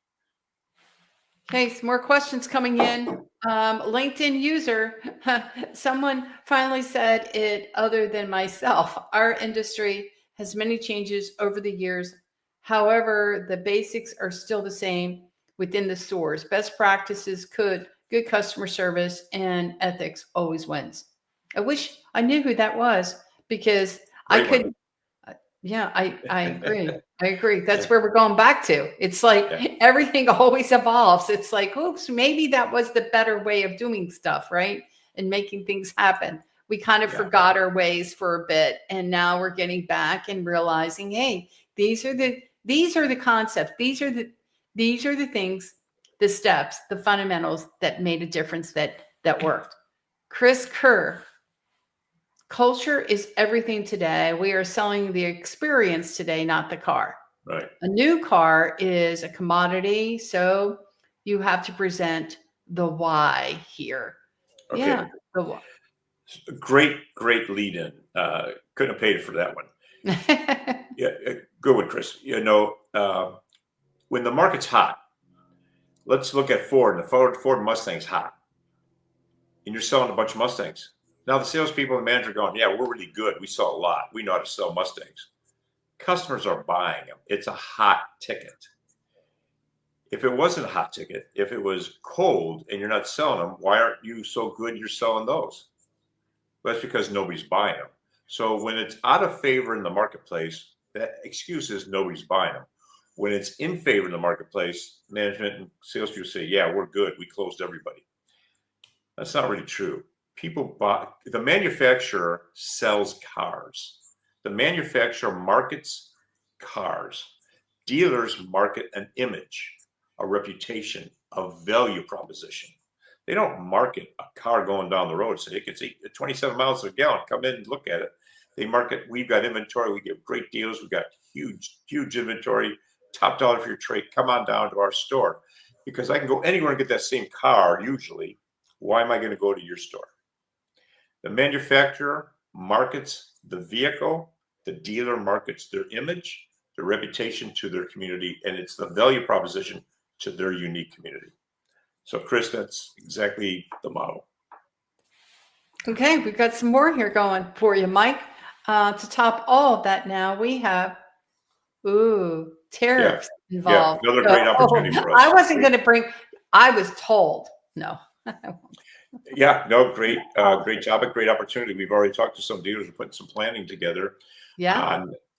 Okay, some more questions coming in. LinkedIn user, someone finally said it other than myself. Our industry has many changes over the years. However, the basics are still the same within the stores. Best practices, good customer service, and ethics always wins. I wish I knew who that was because I couldn't. Yeah, I agree. I agree. That's where we're going back to. It's like everything always evolves. It's like, oops, maybe that was the better way of doing stuff, right? And making things happen. We kind of forgot our ways for a bit, and now we're getting back and realizing, hey, these are the concepts. These are the things, the steps, the fundamentals that made a difference that worked. Chris Kerr. Culture is everything today. We are selling the experience today, not the car. Right. A new car is a commodity, so you have to present the why here. Okay. Yeah. The why. Great lead in. Couldn't have paid for that one. Good one, Chris. When the market's hot, let's look at Ford. And the Ford Mustang's hot. And you're selling a bunch of Mustangs. Now the salespeople and the manager are going, yeah, we're really good. We sell a lot. We know how to sell Mustangs. Customers are buying them. It's a hot ticket. If it wasn't a hot ticket, if it was cold and you're not selling them, why aren't you so good you're selling those? Well, that's because nobody's buying them. So when it's out of favor in the marketplace, that excuse is nobody's buying them. When it's in favor in the marketplace, management and salespeople say, yeah, we're good. We closed everybody. That's not really true. People buy, the manufacturer sells cars. The manufacturer markets cars. Dealers market an image, a reputation, a value proposition. They don't market a car going down the road. Say it gets 27 miles a gallon. Come in and look at it. They market, we've got inventory. We give great deals. We've got huge inventory. Top dollar for your trade. Come on down to our store. because I can go anywhere and get that same car usually. Why am I going to go to your store? The manufacturer markets the vehicle, the dealer markets their image, their reputation to their community, and it's the value proposition to their unique community. So, Chris, that's exactly the model. Okay, we've got some more here going for you, Mike. To top all of that now, we have, tariffs involved. Yeah, another great opportunity for us. I wasn't going to I was told, no. Yeah, no, great topic, great opportunity. We've already talked to some dealers, we're putting some planning together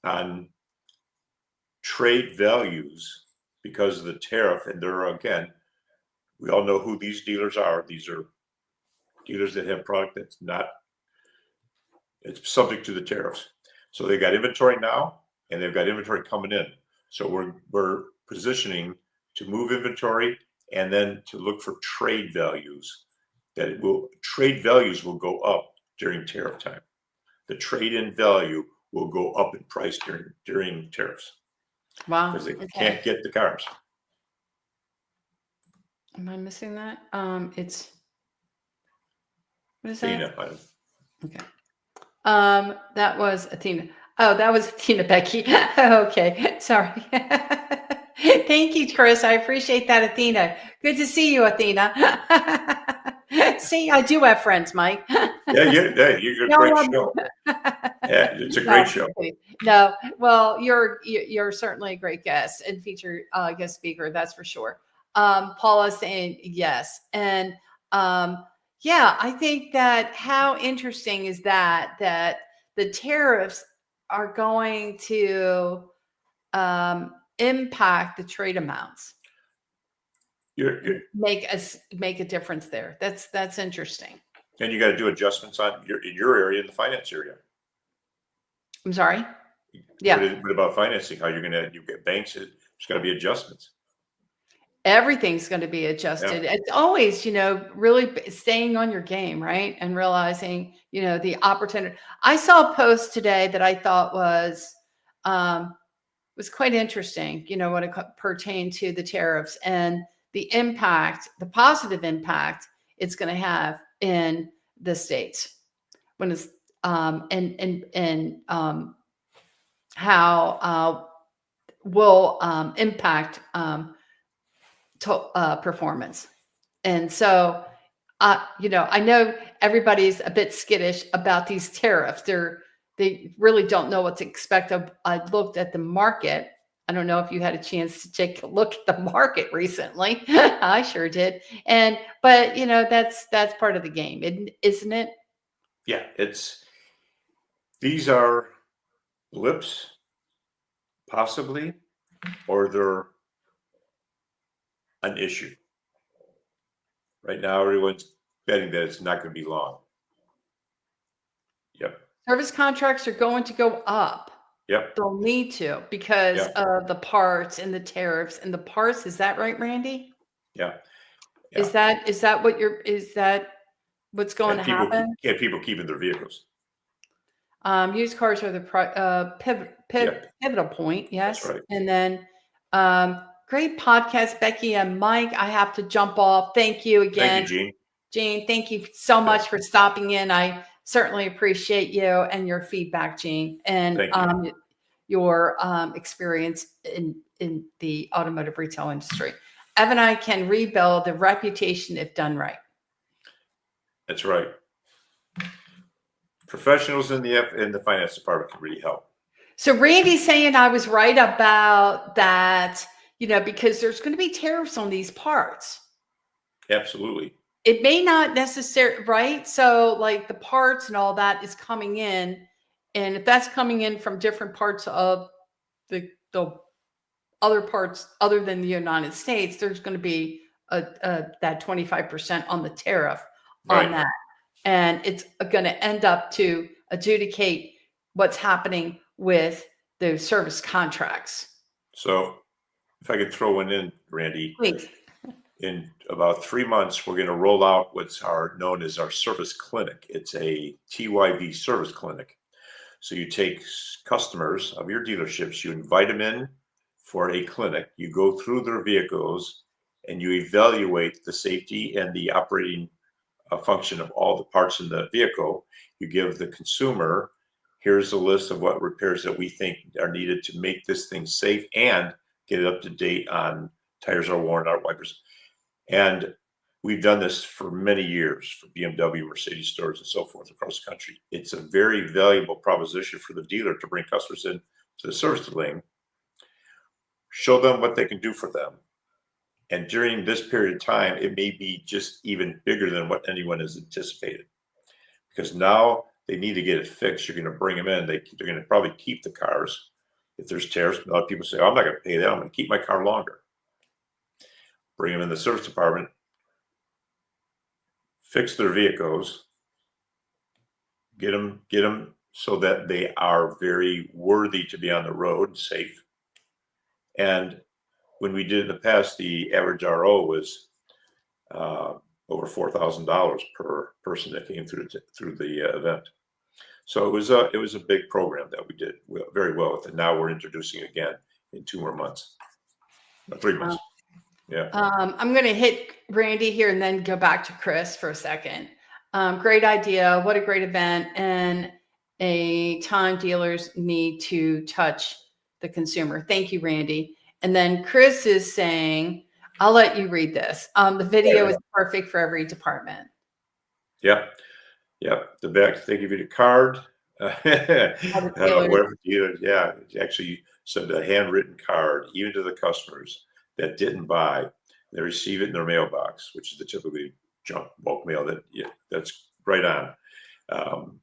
on trade values because of the tariff. And there are, again, we all know who these dealers are. These are dealers that have product that's it's subject to the tariffs. So they've got inventory now and they've got inventory coming in. So we're positioning to move inventory and then to look for trade values. Trade values will go up during tariff time. The trade-in value will go up in price during tariffs. Wow. Because they can't get the cars. Am I missing that? It's, what is Athena, that? Okay. That was Athena. Oh, that was Athena, Becky. Okay. Sorry. Thank you, Chris. I appreciate that, Athena. Good to see you, Athena. See, I do have friends, Mike. You're a great show. Yeah, it's a great show. No, well, you're certainly a great guest and featured guest speaker, that's for sure. Paula's saying yes, and yeah, I think that how interesting is that the tariffs are going to impact the trade amounts. Make a difference there. That's interesting. And you got to do adjustments in your area, in the finance area. I'm sorry. Yeah. What about financing? How you get banks? There's got to be adjustments. Everything's going to be adjusted. Yeah. It's always, really staying on your game, right? And realizing, the opportunity. I saw a post today that I thought was quite interesting, when it pertained to the tariffs and the impact, the positive impact it's going to have in the States when it's and how will impact performance. And so, I know everybody's a bit skittish about these tariffs. They really don't know what to expect. I looked at the market. I don't know if you had a chance to take a look at the market recently. I sure did. But that's part of the game, isn't it? Yeah, these are blips, possibly, or they're an issue. Right now, everyone's betting that it's not going to be long. Yep. Service contracts are going to go up. Yep. They'll need to because of the parts and the tariffs and the parts. Is that right, Randy? Yeah. Is that what's going to happen? People keeping their vehicles. Used cars are the pivotal point. Yes. That's right. And then great podcast, Becky and Mike. I have to jump off. Thank you again. Thank you, Jean. Jean, thank you so much for stopping in. I certainly appreciate you and your feedback, Jean, and your experience in the automotive retail industry. Ev and I can rebuild the reputation if done right. That's right. Professionals in the finance department can really help. So Randy's saying I was right about that, because there's going to be tariffs on these parts. Absolutely. It may not necessarily, right? So like the parts and all that is coming in. And if that's coming in from different parts of the other parts other than the United States, there's going to be that 25% on the tariff on that. And it's going to end up to adjudicate what's happening with those service contracts. So if I could throw one in, Randy. Please. In about 3 months, we're going to roll out what's known as our service clinic. It's a TYV service clinic. So you take customers of your dealerships, you invite them in for a clinic, you go through their vehicles, and you evaluate the safety and the operating function of all the parts in the vehicle. You give the consumer, here's a list of what repairs that we think are needed to make this thing safe and get it up to date on tires are worn out, wipers. And we've done this for many years for BMW, Mercedes stores, and so forth across the country. It's a very valuable proposition for the dealer to bring customers in to the service lane, show them what they can do for them. And during this period of time, it may be just even bigger than what anyone has anticipated. Because now they need to get it fixed. You're going to bring them in. They're going to probably keep the cars. If there's tears, a lot of people say, oh, I'm not going to pay that. I'm going to keep my car longer. Bring them in the service department, fix their vehicles, get them so that they are very worthy to be on the road and safe. And when we did in the past, the average RO was over $4,000 per person that came through the event. So it was a big program that we did very well with, and now we're introducing it again in 2 more months, 3 months. Yeah. I'm going to hit Randy here and then go back to Chris for a second. Great idea. What a great event, and a time dealers need to touch the consumer. Thank you, Randy. And then Chris is saying, I'll let you read this. The video is perfect for every department. Yeah. The back, thank you for the card. Wherever dealer, yeah, actually send a handwritten card, even to the customers that didn't buy. They receive it in their mailbox, which is the typically junk bulk mail. That's right on.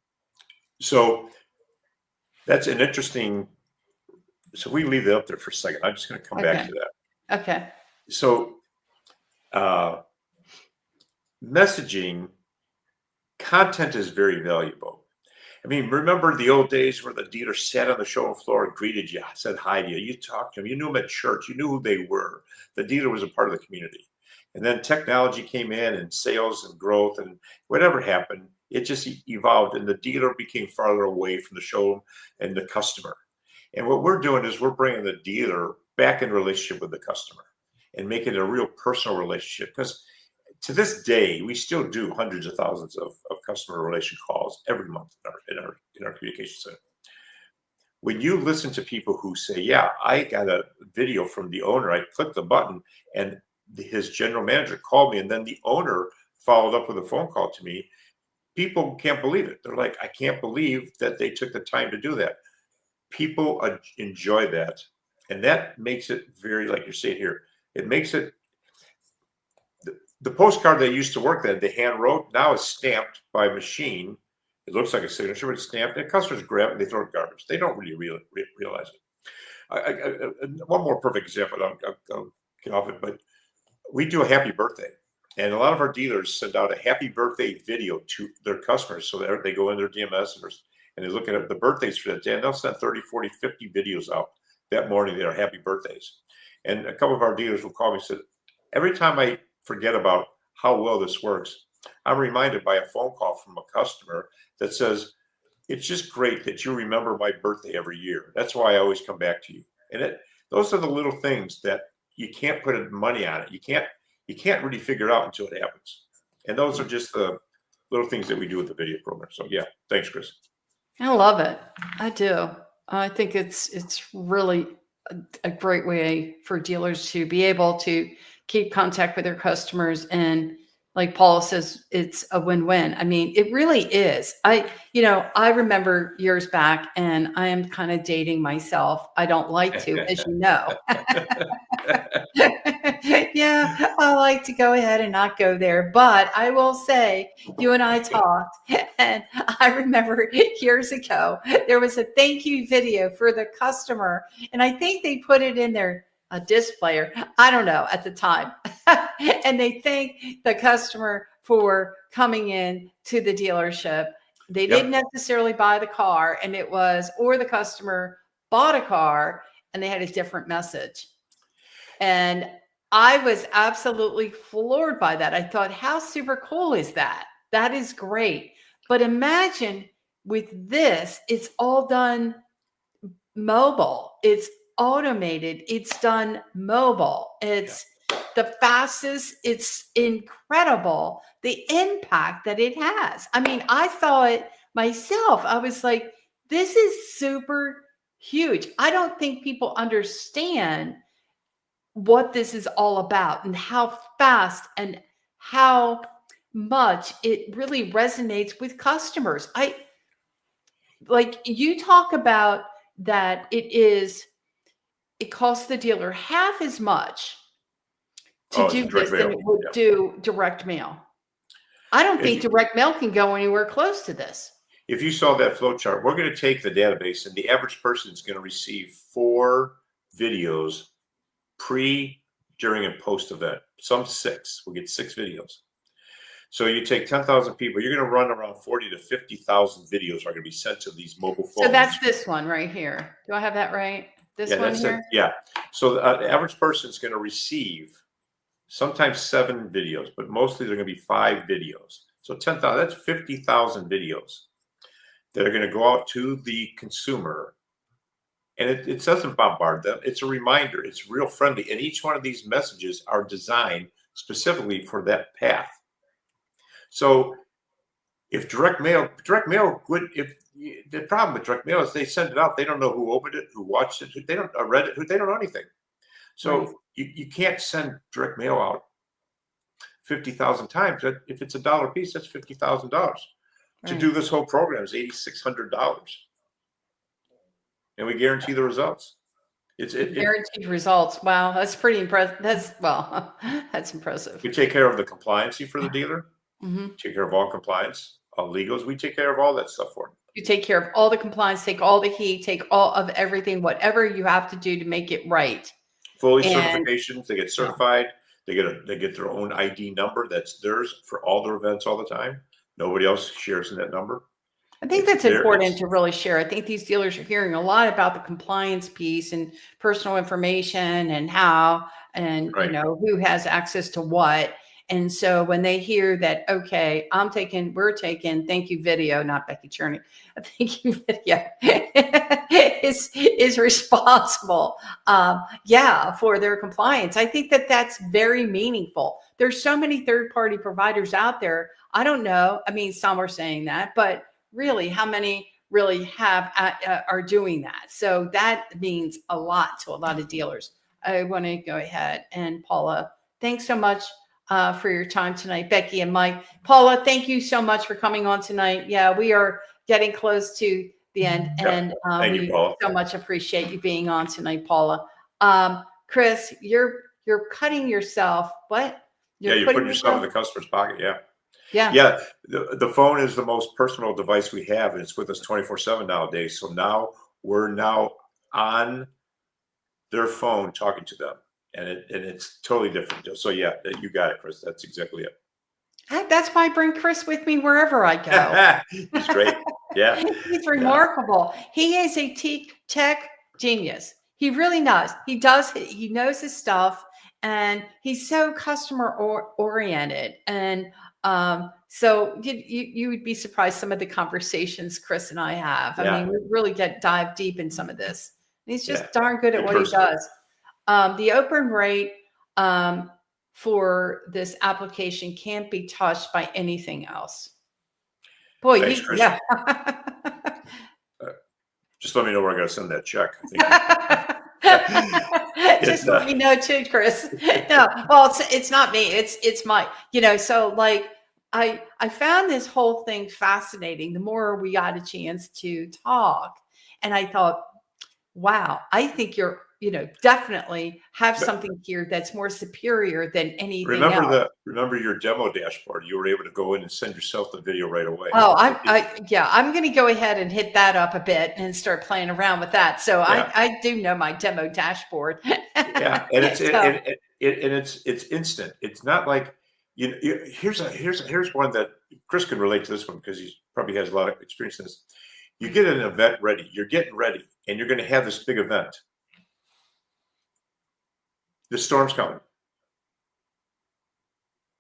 So that's an interesting. So we leave that up there for a second. I'm just going to come back to that. Okay. So messaging content is very valuable. I mean, remember the old days where the dealer sat on the showroom floor and greeted you, said hi to you, you talked to them, you knew them at church, you knew who they were. The dealer was a part of the community. And then technology came in and sales and growth and whatever happened, it just evolved and the dealer became farther away from the showroom and the customer. And what we're doing is we're bringing the dealer back in relationship with the customer and making it a real personal relationship. Because to this day, we still do hundreds of thousands of customer relation calls every month in our communication center. When you listen to people who say, yeah, I got a video from the owner, I clicked the button and his general manager called me and then the owner followed up with a phone call to me, people can't believe it. They're like, I can't believe that they took the time to do that. People enjoy that. And that makes it very, like you're saying here, it makes it, the postcard they used to work that they hand wrote now is stamped by machine. It looks like a signature, but it's stamped. And customers grab it and they throw it in garbage. They don't really realize it. One more perfect example. I'll get off it, but we do a happy birthday, and a lot of our dealers send out a happy birthday video to their customers. So they go in their DMS and they look at the birthdays for that day, and they'll send 30, 40, 50 videos out that morning that are happy birthdays. And a couple of our dealers will call me and say, every time I forget about how well this works, I'm reminded by a phone call from a customer that says, it's just great that you remember my birthday every year. That's why I always come back to you. And those are the little things that you can't put money on it. You can't really figure it out until it happens. And those are just the little things that we do with the video program. So yeah, thanks, Chris. I love it. I do. I think it's really a great way for dealers to be able to keep contact with their customers. And like Paul says, it's a win-win. I mean, it really is. I remember years back, and I am kind of dating myself. I don't like to, as you know. Yeah, I like to go ahead and not go there. But I will say, you and I talked, and I remember years ago, there was a thank you video for the customer. And I think they put it in their disc player. I don't know at the time. And they thank the customer for coming in to the dealership. They didn't necessarily buy the car, and or the customer bought a car and they had a different message. And I was absolutely floored by that. I thought, how super cool is that? That is great. But imagine with this, it's all done mobile. It's automated. It's done mobile. It's the fastest. It's incredible the impact that it has. I mean, I thought myself, I was like, this is super huge. I don't think people understand what this is all about and how fast and how much it really resonates with customers. I like you talk about that it costs the dealer half as much to It's do direct this than mail. it would do direct mail. I don't think direct mail can go anywhere close to this. If you saw that flow chart, we're going to take the database, and the average person is going to receive 4 videos pre, during, and post event. Some 6. We'll get 6 videos. So you take 10,000 people, you're going to run around 40 to 50,000 videos are going to be sent to these mobile phones. So that's this one right here. Do I have that right? This one here? Yeah. So the average person is going to receive sometimes 7 videos, but mostly they're going to be 5 videos. So 10,000, that's 50,000 videos that are going to go out to the consumer. And it doesn't bombard them. It's a reminder. It's real friendly. And each one of these messages are designed specifically for that path. So if direct mail would, if the problem with direct mail is they send it out, they don't know who opened it, who watched it, who they don't read it, who they don't know anything. So Right. you can't send direct mail out 50,000 times. If it's $1 a piece, that's $50,000. Right. To do this whole program is $8,600, and we guarantee the results. It's guaranteed results. Wow, that's pretty impressive. That's impressive. We take care of the compliancy for the dealer. Mm-hmm. Take care of all compliance, all legals. We take care of all that stuff for them. You take care of all the compliance, take all the heat, take all of everything, whatever you have to do to make it right. Fully certifications. They get certified. They get their own ID number that's theirs for all their events all the time. Nobody else shares in that number. I think that's important to really share. I think these dealers are hearing a lot about the compliance piece and personal information and how, and Right. you know, who has access to what. And so when they hear that, okay, we're taking, thank you video, not Becky Chernek, thank you video is responsible, for their compliance. I think that that's very meaningful. There's so many third-party providers out there. I don't know. I mean, some are saying that, but really, how many really are doing that? So that means a lot to a lot of dealers. I want to go ahead and Paula, thanks so much for your time tonight, Becky and Mike. Paula, thank you so much for coming on tonight. Yeah, we are getting close to the end, and Thank you, Paula. so much appreciate you being on tonight, Paula. Chris, you're cutting yourself. What? You're putting yourself in the customer's pocket. Yeah. Yeah. The phone is the most personal device we have, and it's with us 24/7 nowadays. So now we're on their phone talking to them, and it's totally different. So yeah, you got it, Chris. That's exactly it. That's why I bring Chris with me wherever I go. He's great. Yeah. He's remarkable. Yeah. He is a tech genius. He really knows. He knows his stuff, and he's so customer oriented. And so you would be surprised some of the conversations Chris and I have. I mean, we really dive deep in some of this. He's just darn good at what he does. The open rate for this application can't be touched by anything else. Boy, thanks, Chris. Just let me know where I got to send that check. Just let me know too, Chris. No, well, it's not me. It's Mike. So like I found this whole thing fascinating. The more we got a chance to talk, and I thought, wow, I think you're definitely have something here that's more superior than anything else. Remember your demo dashboard. You were able to go in and send yourself the video right away. Oh, I'm going to go ahead and hit that up a bit and start playing around with that. So I do know my demo dashboard. Yeah, and it's instant. It's not like here's one that Chris can relate to this one because he probably has a lot of experience in this. You get an event ready. You're getting ready, and you're going to have this big event. The storm's coming.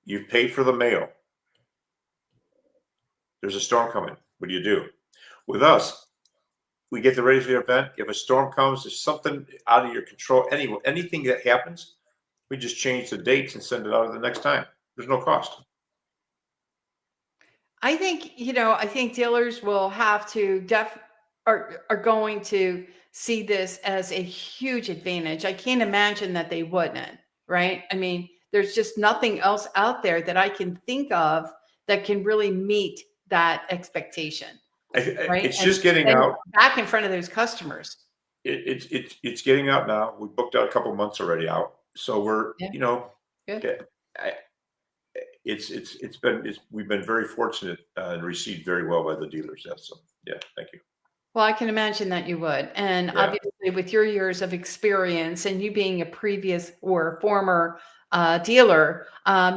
You've paid for the mail. There's a storm coming. What do? With us, we get ready for the event. If a storm comes, there's something out of your control. Anything that happens, We just change the dates and send it out at the next time. There's no cost. I think, I think dealers will have to are going to see this as a huge advantage. I can't imagine that they wouldn't, right? I mean, there's just nothing else out there that I can think of that can really meet that expectation, right? It's just getting And out. back in front of those customers. It's getting out now. We booked out a couple months already out, so we're Yeah. Good. I, we've been very fortunate and received very well by the dealers. Yeah, so yeah, thank you. Well, I can imagine that you would. And Yeah. obviously, with your years of experience and you being a previous or former dealer,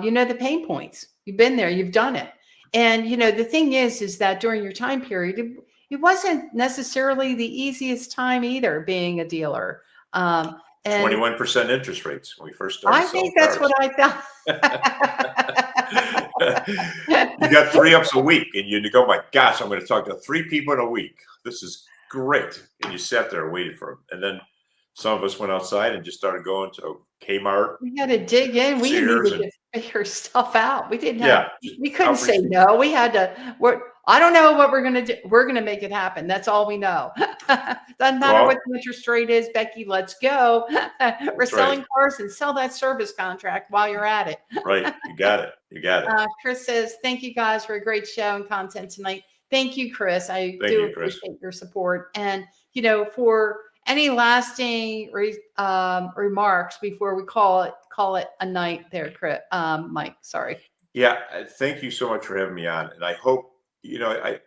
you know the pain points. You've been there, you've done it. And, the thing is that during your time period, it wasn't necessarily the easiest time either being a dealer. And 21% interest rates when we first started. I think that's cars. what I thought. You got 3 ups a week, and you go, my gosh, I'm going to talk to 3 people in a week. This is great. And you sat there and waited for them. And then some of us went outside and just started going to Kmart. We had to dig in. We needed to figure stuff out. We didn't have, we couldn't say no. We had to, I don't know what we're going to do. We're going to make it happen. That's all we know. Doesn't matter what the interest rate is, Becky, let's go. We're selling cars and sell that service contract while you're at it. Right. You got it. You got it. Chris says, thank you guys for a great show and content tonight. Thank you, Chris. I do appreciate your support. And, for any lasting remarks before we call it a night there, Chris, Mike, sorry. Yeah. Thank you so much for having me on. And I hope, I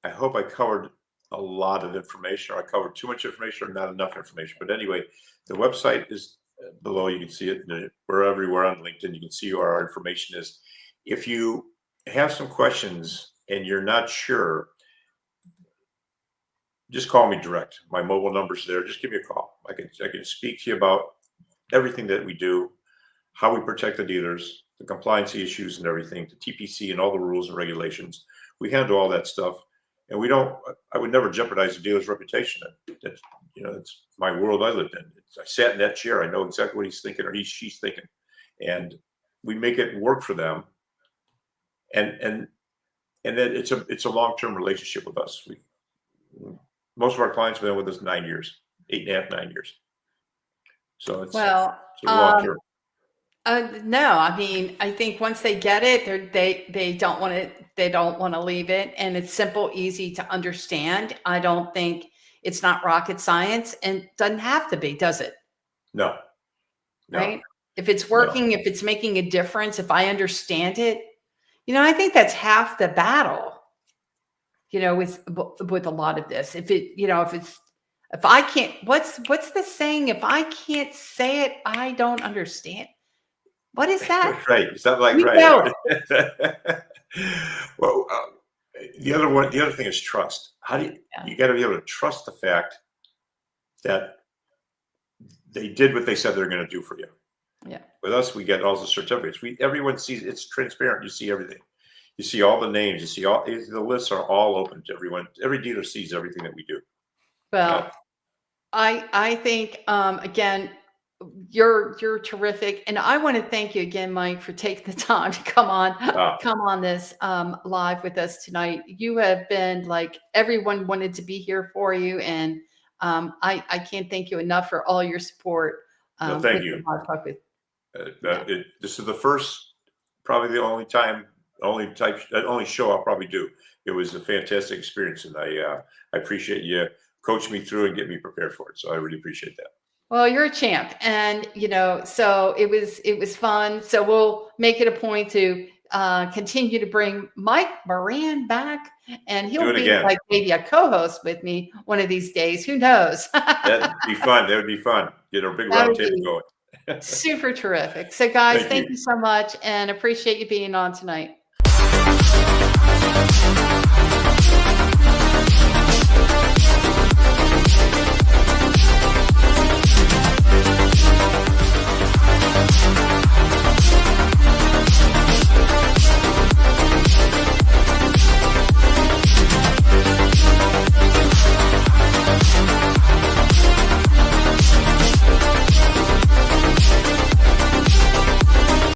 hope I covered a lot of information, or I covered too much information or not enough information. But anyway, the website is below. You can see it. We're everywhere on LinkedIn. You can see where our information is. If you have some questions and you're not sure, just call me direct. My mobile number's there. Just give me a call. I can speak to you about everything that we do, how we protect the dealers, the compliance issues and everything, the TPC and all the rules and regulations. We handle all that stuff, and I would never jeopardize the dealer's reputation. It's my world I lived in. I sat in that chair. I know exactly what he's thinking or she's thinking, and we make it work for them. And then it's a long-term relationship with us. Most of our clients have been with us 9 years, 8.5, 9 years. So it's long-term. No, I mean, I think once they get it, they don't want to. They don't want to leave it, and it's simple, easy to understand. I don't think it's not rocket science, and doesn't have to be, does it? No. Right? If it's working, if it's making a difference, if I understand it, I think that's half the battle. With a lot of this, if I can't, what's the saying? If I can't say it, I don't understand. What is that? Right. Is that like right? Well, the other thing is trust. How do you got to be able to trust the fact that they did what they said they're going to do for you. Yeah. With us, we get all the certificates. Everyone sees it's transparent. You see everything. You see all the names. You see the lists are all open to everyone. Every dealer sees everything that we do. Well, I think again, you're terrific, and I want to thank you again, Mike, for taking the time to come on this live with us tonight. You have been like everyone wanted to be here for you, and I can't thank you enough for all your support. No, thank you. This is the first, probably the only show I'll probably do. It was a fantastic experience, and I appreciate you coaching me through and getting me prepared for it. So I really appreciate that. Well, you're a champ, and so it was fun. So we'll make it a point to continue to bring Mike Moran back, and he'll be like maybe a co-host with me one of these days. Who knows? That'd be fun. That would be fun. Get a big round table going. Super terrific. So guys, thank you so much, and appreciate you being on tonight.